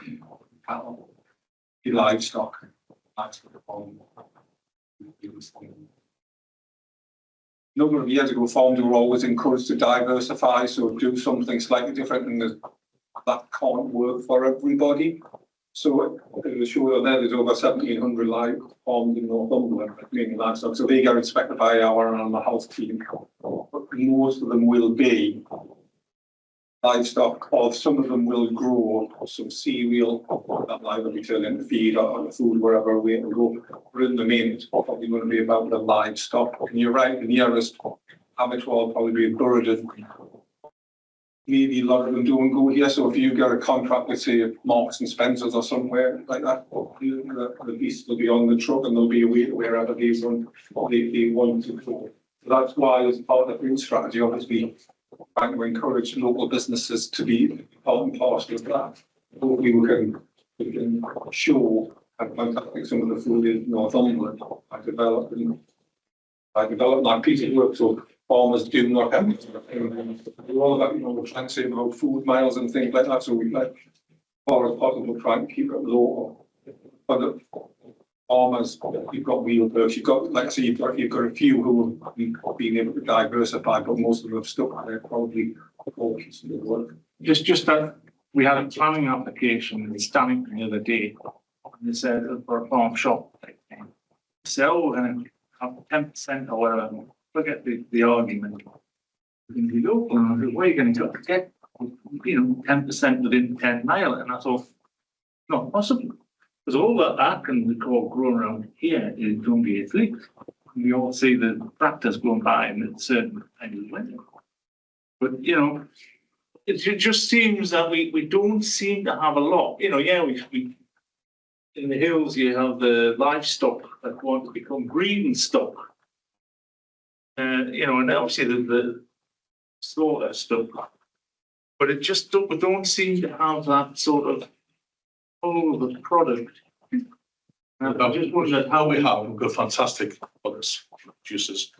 The livestock. A number of years ago, farms were always encouraged to diversify, so do something slightly different, and that can't work for everybody. So it was sure that there's over 1,700 live farms in Northumberland, mainly livestock. So they get inspected by our animal health team, but most of them will be livestock, or some of them will grow some cereal that will either be turned into feed or food, wherever we go. But in the main, it's probably going to be about the livestock. And you're right, the nearest abattoir will probably be in Burden. Maybe a lot of them don't go here. So if you get a contract with, say, Marks and Spencers or somewhere like that, the beast will be on the truck and they'll be away wherever they want to go. So that's why, as part of the food strategy, obviously, trying to encourage local businesses to be part and parcel of that. Hopefully we can show how fantastic some of the food is in Northumberland by developing that piece of work. So farmers do not have we're all about, you know, we're trying to say about food miles and things like that. So we like, as far as possible, try and keep it low. But the farmers, you've got wheel birds, you've got, like I say, you've got a few who have been able to diversify, but most of them have stuck there probably all pieces of work. Just that we had a planning application in Stanington the other day, and they said for a farm shop. So we're going to have 10% or whatever. Forget the argument. We're going to be local, and I said, where are you going to get, you know, 10% within 10 miles? And I thought, not possible. Because all that can recall growing around here is going to be a fleet. We all see the tractors going by and it's certain times of winter. But, you know, it just seems that we don't seem to have a lot. You know, yeah, we in the hills you have the livestock that want to become breeding stock. You know, and obviously the slaughter stuff. But it just we don't seem to have that sort of the product. I just wondered how we've got fantastic products, juices,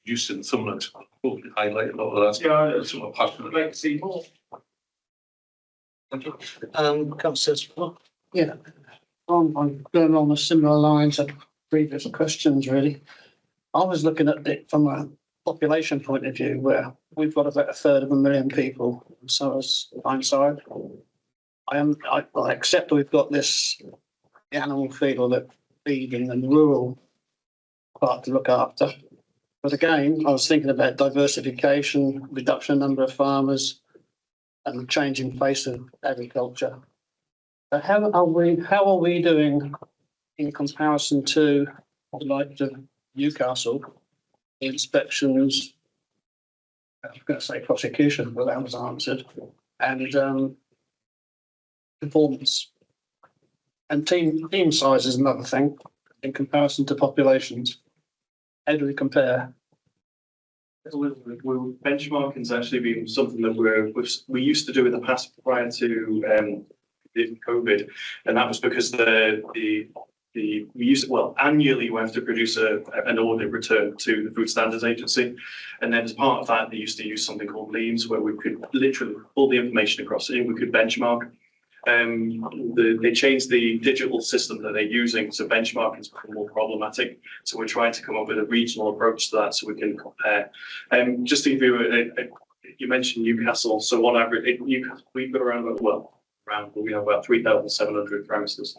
used in Thumland. We'll highlight a lot of that. Yeah, It's what I'm passionate I'd like to see more. Thank you. Councillor Smith. Yeah, I'm going on the similar lines of previous questions, really. I was looking at it from a population point of view, where we've got about 1/3 people. So as Tyneside, I accept we've got this the animal feed or the feed in the rural part to look after. But again, I was thinking about diversification, reduction in number of farmers, and the changing face of agriculture. So how are we doing in comparison to the likes of Newcastle, inspections? I was going to say prosecution, but that was answered, and performance. And team size is another thing in comparison to populations. How do we compare? Benchmarking's actually been something that we used to do in the past prior to COVID, and that was because annually we have to produce an audit return to the Food Standards Agency, and then as part of that they used to use something called LEAMS, where we could literally pull the information across it, we could benchmark. They changed the digital system that they're using, so benchmarking has become more problematic. So we're trying to come up with a regional approach to that so we can compare. Just to give you you mentioned Newcastle. So on average, Newcastle, we've got we have about 3,700 premises.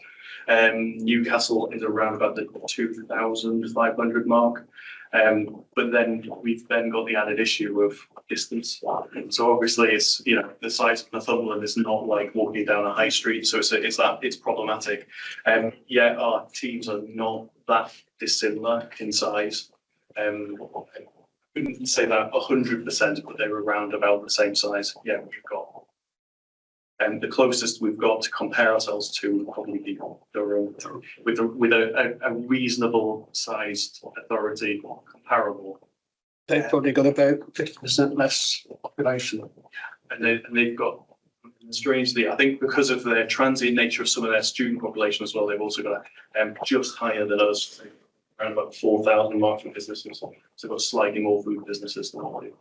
Newcastle is around about the 2,500 mark. But then we've got the added issue of distance. So obviously it's, the size of Northumberland is not like walking down a high street. So it's problematic. Yeah, our teams are not that dissimilar in size. I wouldn't say that 100%, but they're around about the same size. Yeah, we've got. And the closest we've got to compare ourselves to would probably be Durham, with a reasonable sized authority comparable. They've probably got about 50% less population. And they've got, strangely, I think because of the transient nature of some of their student population as well, they've also got just higher than us, around about 4,000 marketing businesses. So they've got slightly more food businesses than we do.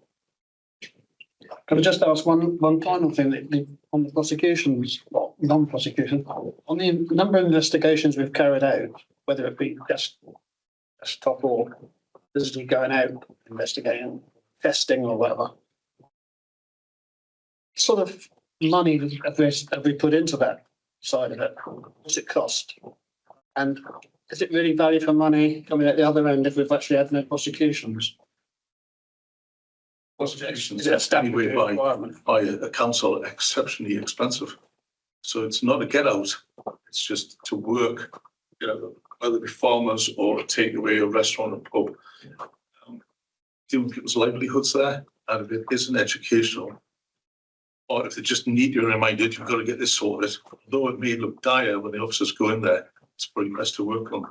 Can I just ask one final thing on the prosecutions, well, non-prosecution, on the number of investigations we've carried out, whether it be desktop or physically going out, investigating, testing or whatever. Sort of money have we put into that side of it? What's it cost? And is it really value for money coming at the other end if we've actually had no prosecutions? Prosecutions Is it a statutory requirement? by a council exceptionally expensive. So it's not a get out, it's just to work, whether it be farmers or a takeaway, a restaurant, a pub. Dealing with people's livelihoods there, and if it isn't educational, or if they just need you reminded, you've got to get this sorted. Though it may look dire when the officers go in there, it's pretty nice to work on.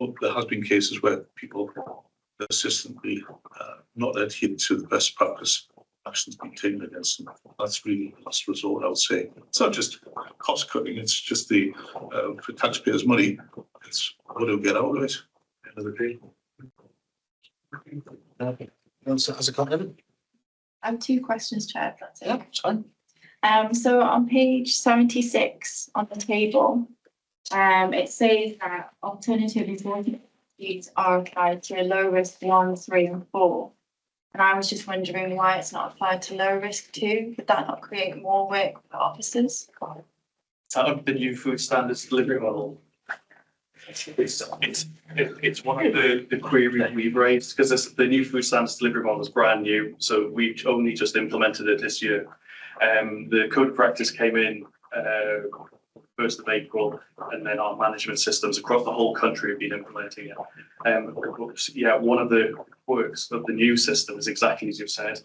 But there has been cases where people persistently not adhered to the best practice, actions being taken against them. That's really the last resort, I would say. It's not just cost cutting, it's just for taxpayers' money, it's what do we get out of it at the end of the day. As a comment? I have two questions, Chair, if that's Yeah, okay. it's fine. So on page 76 on the table, it says that alternative reporting fees are applied to low risk 1, 3 and 4. And I was just wondering why it's not applied to low risk 2. Would that not create more work for officers? The new food standards delivery model. It's one of the queries we've raised, because the new food standards delivery model is brand new, so we've only just implemented it this year. The code of practice came in 1st of April, and then our management systems across the whole country have been implementing it. One of the quirks of the new system is exactly as you've said.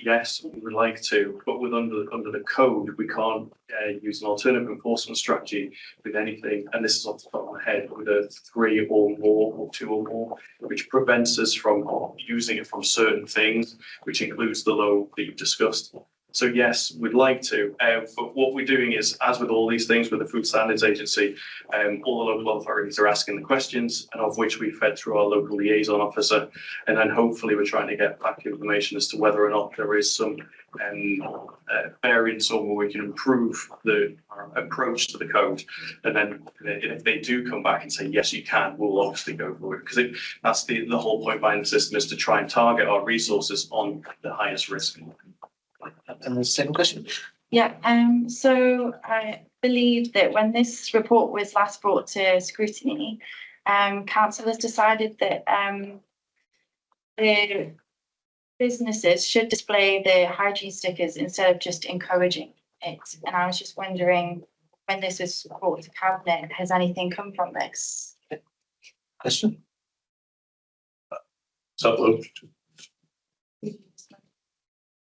Yes, we would like to, but under the code, we can't use an alternative enforcement strategy with anything, and this is off the top of my head, with a 3 or more or 2 or more, which prevents us from using it from certain things, which includes the low that you've discussed. So yes, we'd like to, but what we're doing is, as with all these things with the Food Standards Agency, all the local authorities are asking the questions, and of which we fed through our local liaison officer, and then hopefully we're trying to get back information as to whether or not there is some variance or where we can improve the approach to the code. And then if they do come back and say, yes, you can, we'll obviously go for it, because that's the whole point behind the system, is to try and target our resources on the highest risk. And the second question? Yeah, so believe that when this report was last brought to scrutiny, councillors decided that the businesses should display the hygiene stickers instead of just encouraging it. And I was just wondering, when this was brought to cabinet, has anything come from this? Question? So,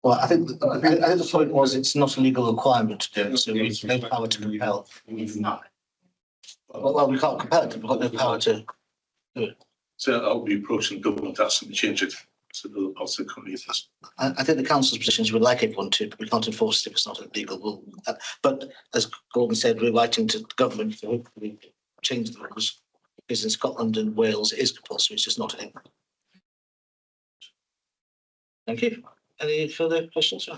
Well, I think the point was it's not a legal requirement to do it, so we've no power to compel. It's not. Well, we can't compel it, we've got no power to. so I'll be approaching government asking to change it to the parts of the company. I think the council's position is we'd like everyone to, but we can't enforce it if it's not a legal rule. But as Gordon said, we're writing to the government to hopefully change the rules. Because in Scotland and Wales, it is compulsory, it's just not in. Thank you. Any further questions?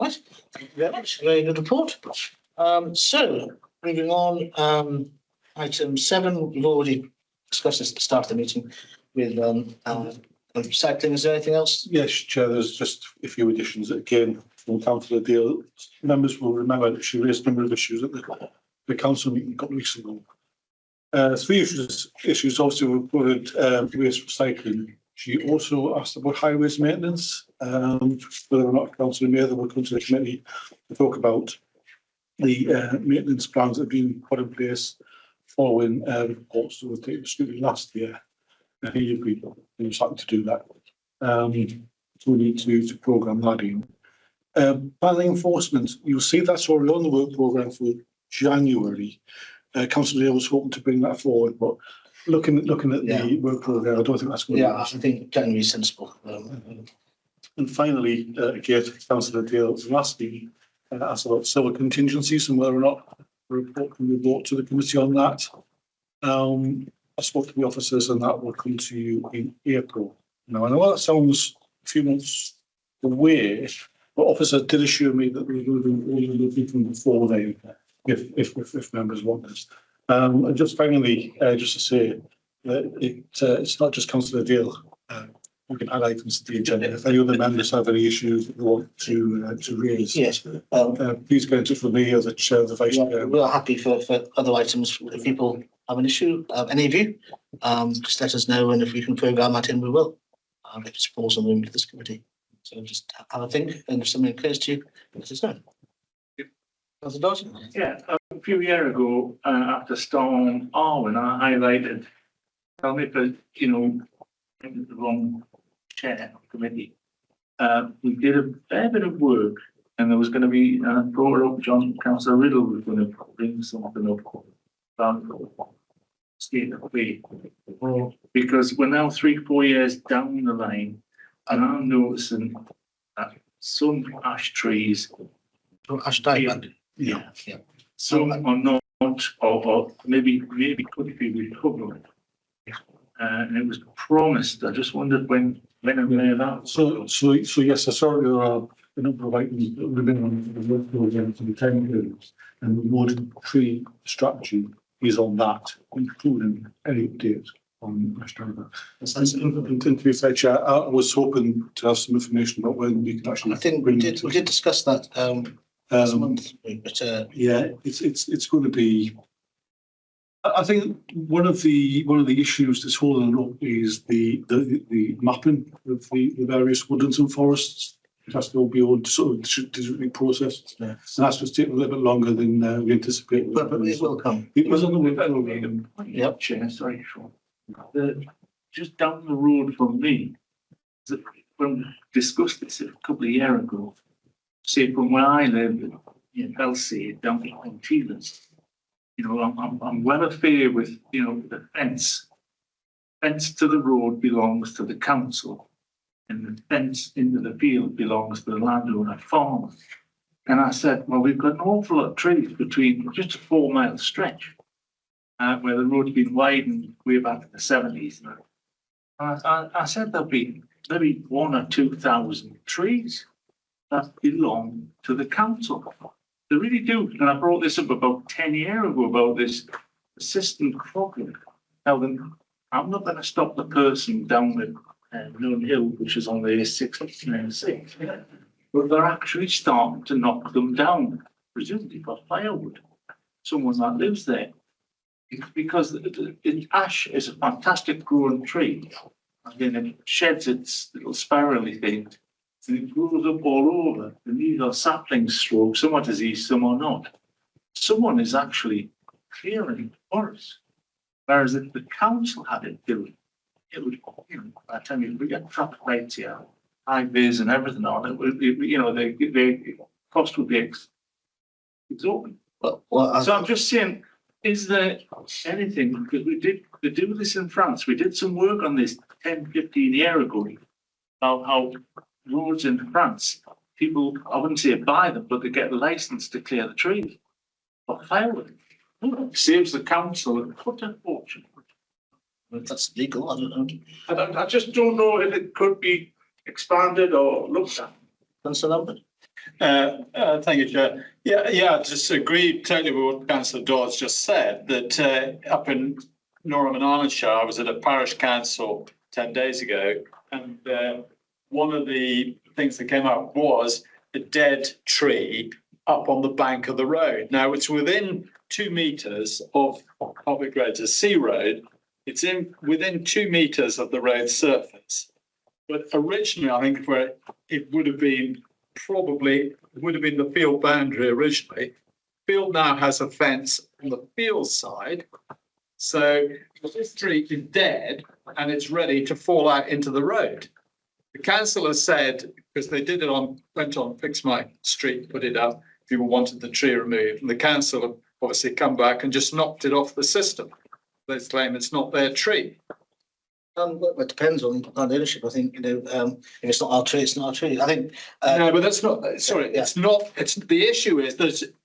Right, thank you very much. Very good report. So moving on, item 7, we've already discussed this at the start of the meeting with cycling. Is there anything else? Yes, Chair, there's just a few additions again from Councillor Dale. Members will remember that she raised a number of issues at the council meeting a couple of weeks ago. 3 issues obviously were covered, waste recycling. She also asked about highways maintenance, whether or not Councillor Mather will come to the committee to talk about the maintenance plans that have been put in place following reports that were taken to scrutiny last year. And he agreed and he was happy to do that. So we need to programme that in. Planning enforcement, you'll see that's already on the work programme for January. Councillor Dale was hoping to bring that forward, but looking at the work programme, I don't think that's going to Yeah, I think January is sensible. And finally, again, Councillor Dale was asking asked about civil contingencies and whether or not a report can be brought to the committee on that. I spoke to the officers and that will come to you in April. Now, I know that sounds a few months away, but officers did assure me that we will be looking before then, if members want this. And just finally, just to say that it's not just Councillor Dale. We can add items to the agenda. If any other members have any issues that they want to raise, Yes, please get in touch with me or the chair, the vice chair. we are happy for other items. If people have an issue, any of you, just let us know, and if we can programme that in, we will. If it falls on the room to this committee. So just have a think, and if something occurs to you, let us know. Councillor Dawson? Yeah, a few years ago, after Storm Arwen, I highlighted, tell me if you know, the wrong chair of the committee. We did a fair bit of work, and there was going to be brought up. Councillor Riddle was going to bring something up about state of play, because we're now 3-4 years down the line, and I'm noticing that some ash trees, Ash diamond. yeah, Yeah. some are not, or maybe could be recovered. And it was promised. I just wondered when and where that. So yes, I saw there are a number of items that we've been on the work programme for the 10 years, and the wood tree strategy is on that, including any updates on Ashdown. And to be fair, Chair, I was hoping to have some information about when we can actually. I think we did discuss that last month, but yeah, it's going to be. I think one of the issues that's holding it up is the mapping of the various woodlands and forests. It has to all be all sort of digitally processed, and that's just taking a little bit longer than we anticipated. but it will come. It was on the way. Yep, Chair, sorry, Sean. Just down the road from me, when we discussed this a couple of years ago, say from where I live in Belsey, down in Teelands, you know, I'm well affair with, you know, the fence. Fence to the road belongs to the council, and the fence into the field belongs to the landowner farmer. And I said, well, we've got an awful lot of trees between just a 4-mile stretch, where the road's been widened way back in the 70s. I said there'll be maybe 1,000 or 2,000 trees that belong to the council. They really do. And I brought this up about 10 years ago about this persistent problem. Now, then, I'm not going to stop the person down at Nune Hill, which is on the A6, but they're actually starting to knock them down, presumably for firewood. someone that lives there. Because ash is a fantastic growing tree. And then it sheds its little spirally thing. And it grows up all over. And these are sapling strokes, some are diseased, some are not. Someone is actually clearing the forest. Whereas if the council had it doing, it would, by the time we get traffic lights here, high vis and everything on it, would, the cost would be exorbitant. So I'm just saying, is there anything, because we do this in France, we did some work on this 10, 15 years ago, how roads in France, people, I wouldn't say buy them, but they get a license to clear the trees for firewood. Saves the council a cut a fortune. That's legal, I don't know. I just don't know if it could be expanded or looked at. Councillor Lambert? Thank you, Chair. I disagree totally with what Councillor Dawes just said, that up in Northern Irelandshire, I was at a parish council 10 days ago, and one of the things that came up was a dead tree up on the bank of the road. Now, it's within 2 meters of public roads, a C road. It's within 2 meters of the road surface. But originally, I think where it would have been the field boundary originally. Field now has a fence on the field side. So this tree is dead and it's ready to fall out into the road. The councillor said, because they went on Fix My Street, put it up, people wanted the tree removed. And the council have obviously come back and just knocked it off the system. They claim it's not their tree. It depends on ownership. I think, if it's not our tree, it's not our tree. I think. No, but that's not, sorry, Yeah. it's not, the issue is,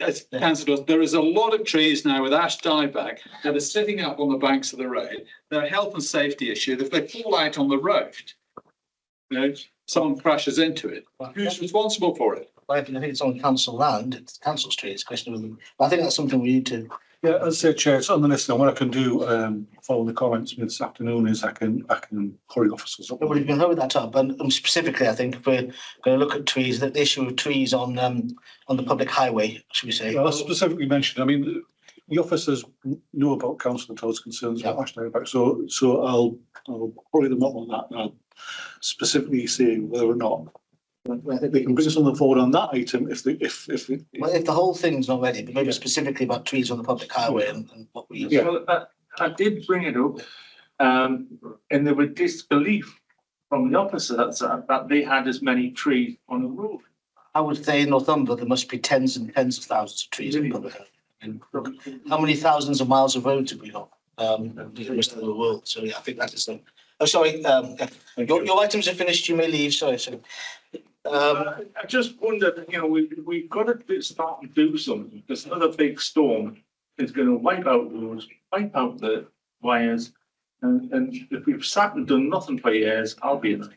as Councillor does, there is a lot of trees now with ash dieback that are sitting up on the banks of the road. They're a health and safety issue. If they fall out on the road, someone crashes into it, who's responsible for it? I think it's on council land, it's council's tree, it's a question of them. But I think that's something we need to. Yeah, as I say, Chair, it's on the list. And what I can do, following the comments this afternoon, is I can hurry officers up. Well, you can hold that up, and specifically, I think if we're going to look at trees, that the issue of trees on the public highway, should we say? Well, that's specifically mentioned. I mean, the officers know about Councillor Todd's concerns about ash dieback, so I'll hurry them up on that. And I'll specifically say whether or not I think they can bring us on the forward on that item if the whole thing's not ready, but maybe specifically about trees on the public highway and what we. Yeah. Well, I did bring it up, and there was disbelief from the officers that they had as many trees on the road. I would say in Northumberland there must be tens and tens of thousands of trees on public highway. And look, how many thousands of miles of roads have we got? The rest of the world. So yeah, I think that is the. Oh, sorry. Your items are finished. You may leave. Sorry. I just wondered, we've got to start and do something, because another big storm is going to wipe out roads, wipe out the wires, and if we've sat and done nothing for years, I'll be annoyed.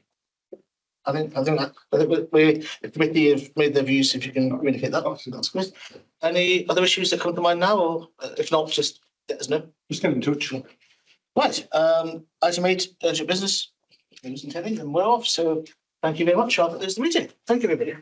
I think the committee have made their views. If you can communicate that, that's good. Any other issues that come to mind now, or if not, just let us know. just get in touch. Right. Item 8, urgent business. Ladies and gentlemen, and we're off. So thank you very much. There's the meeting. Thank you, everybody.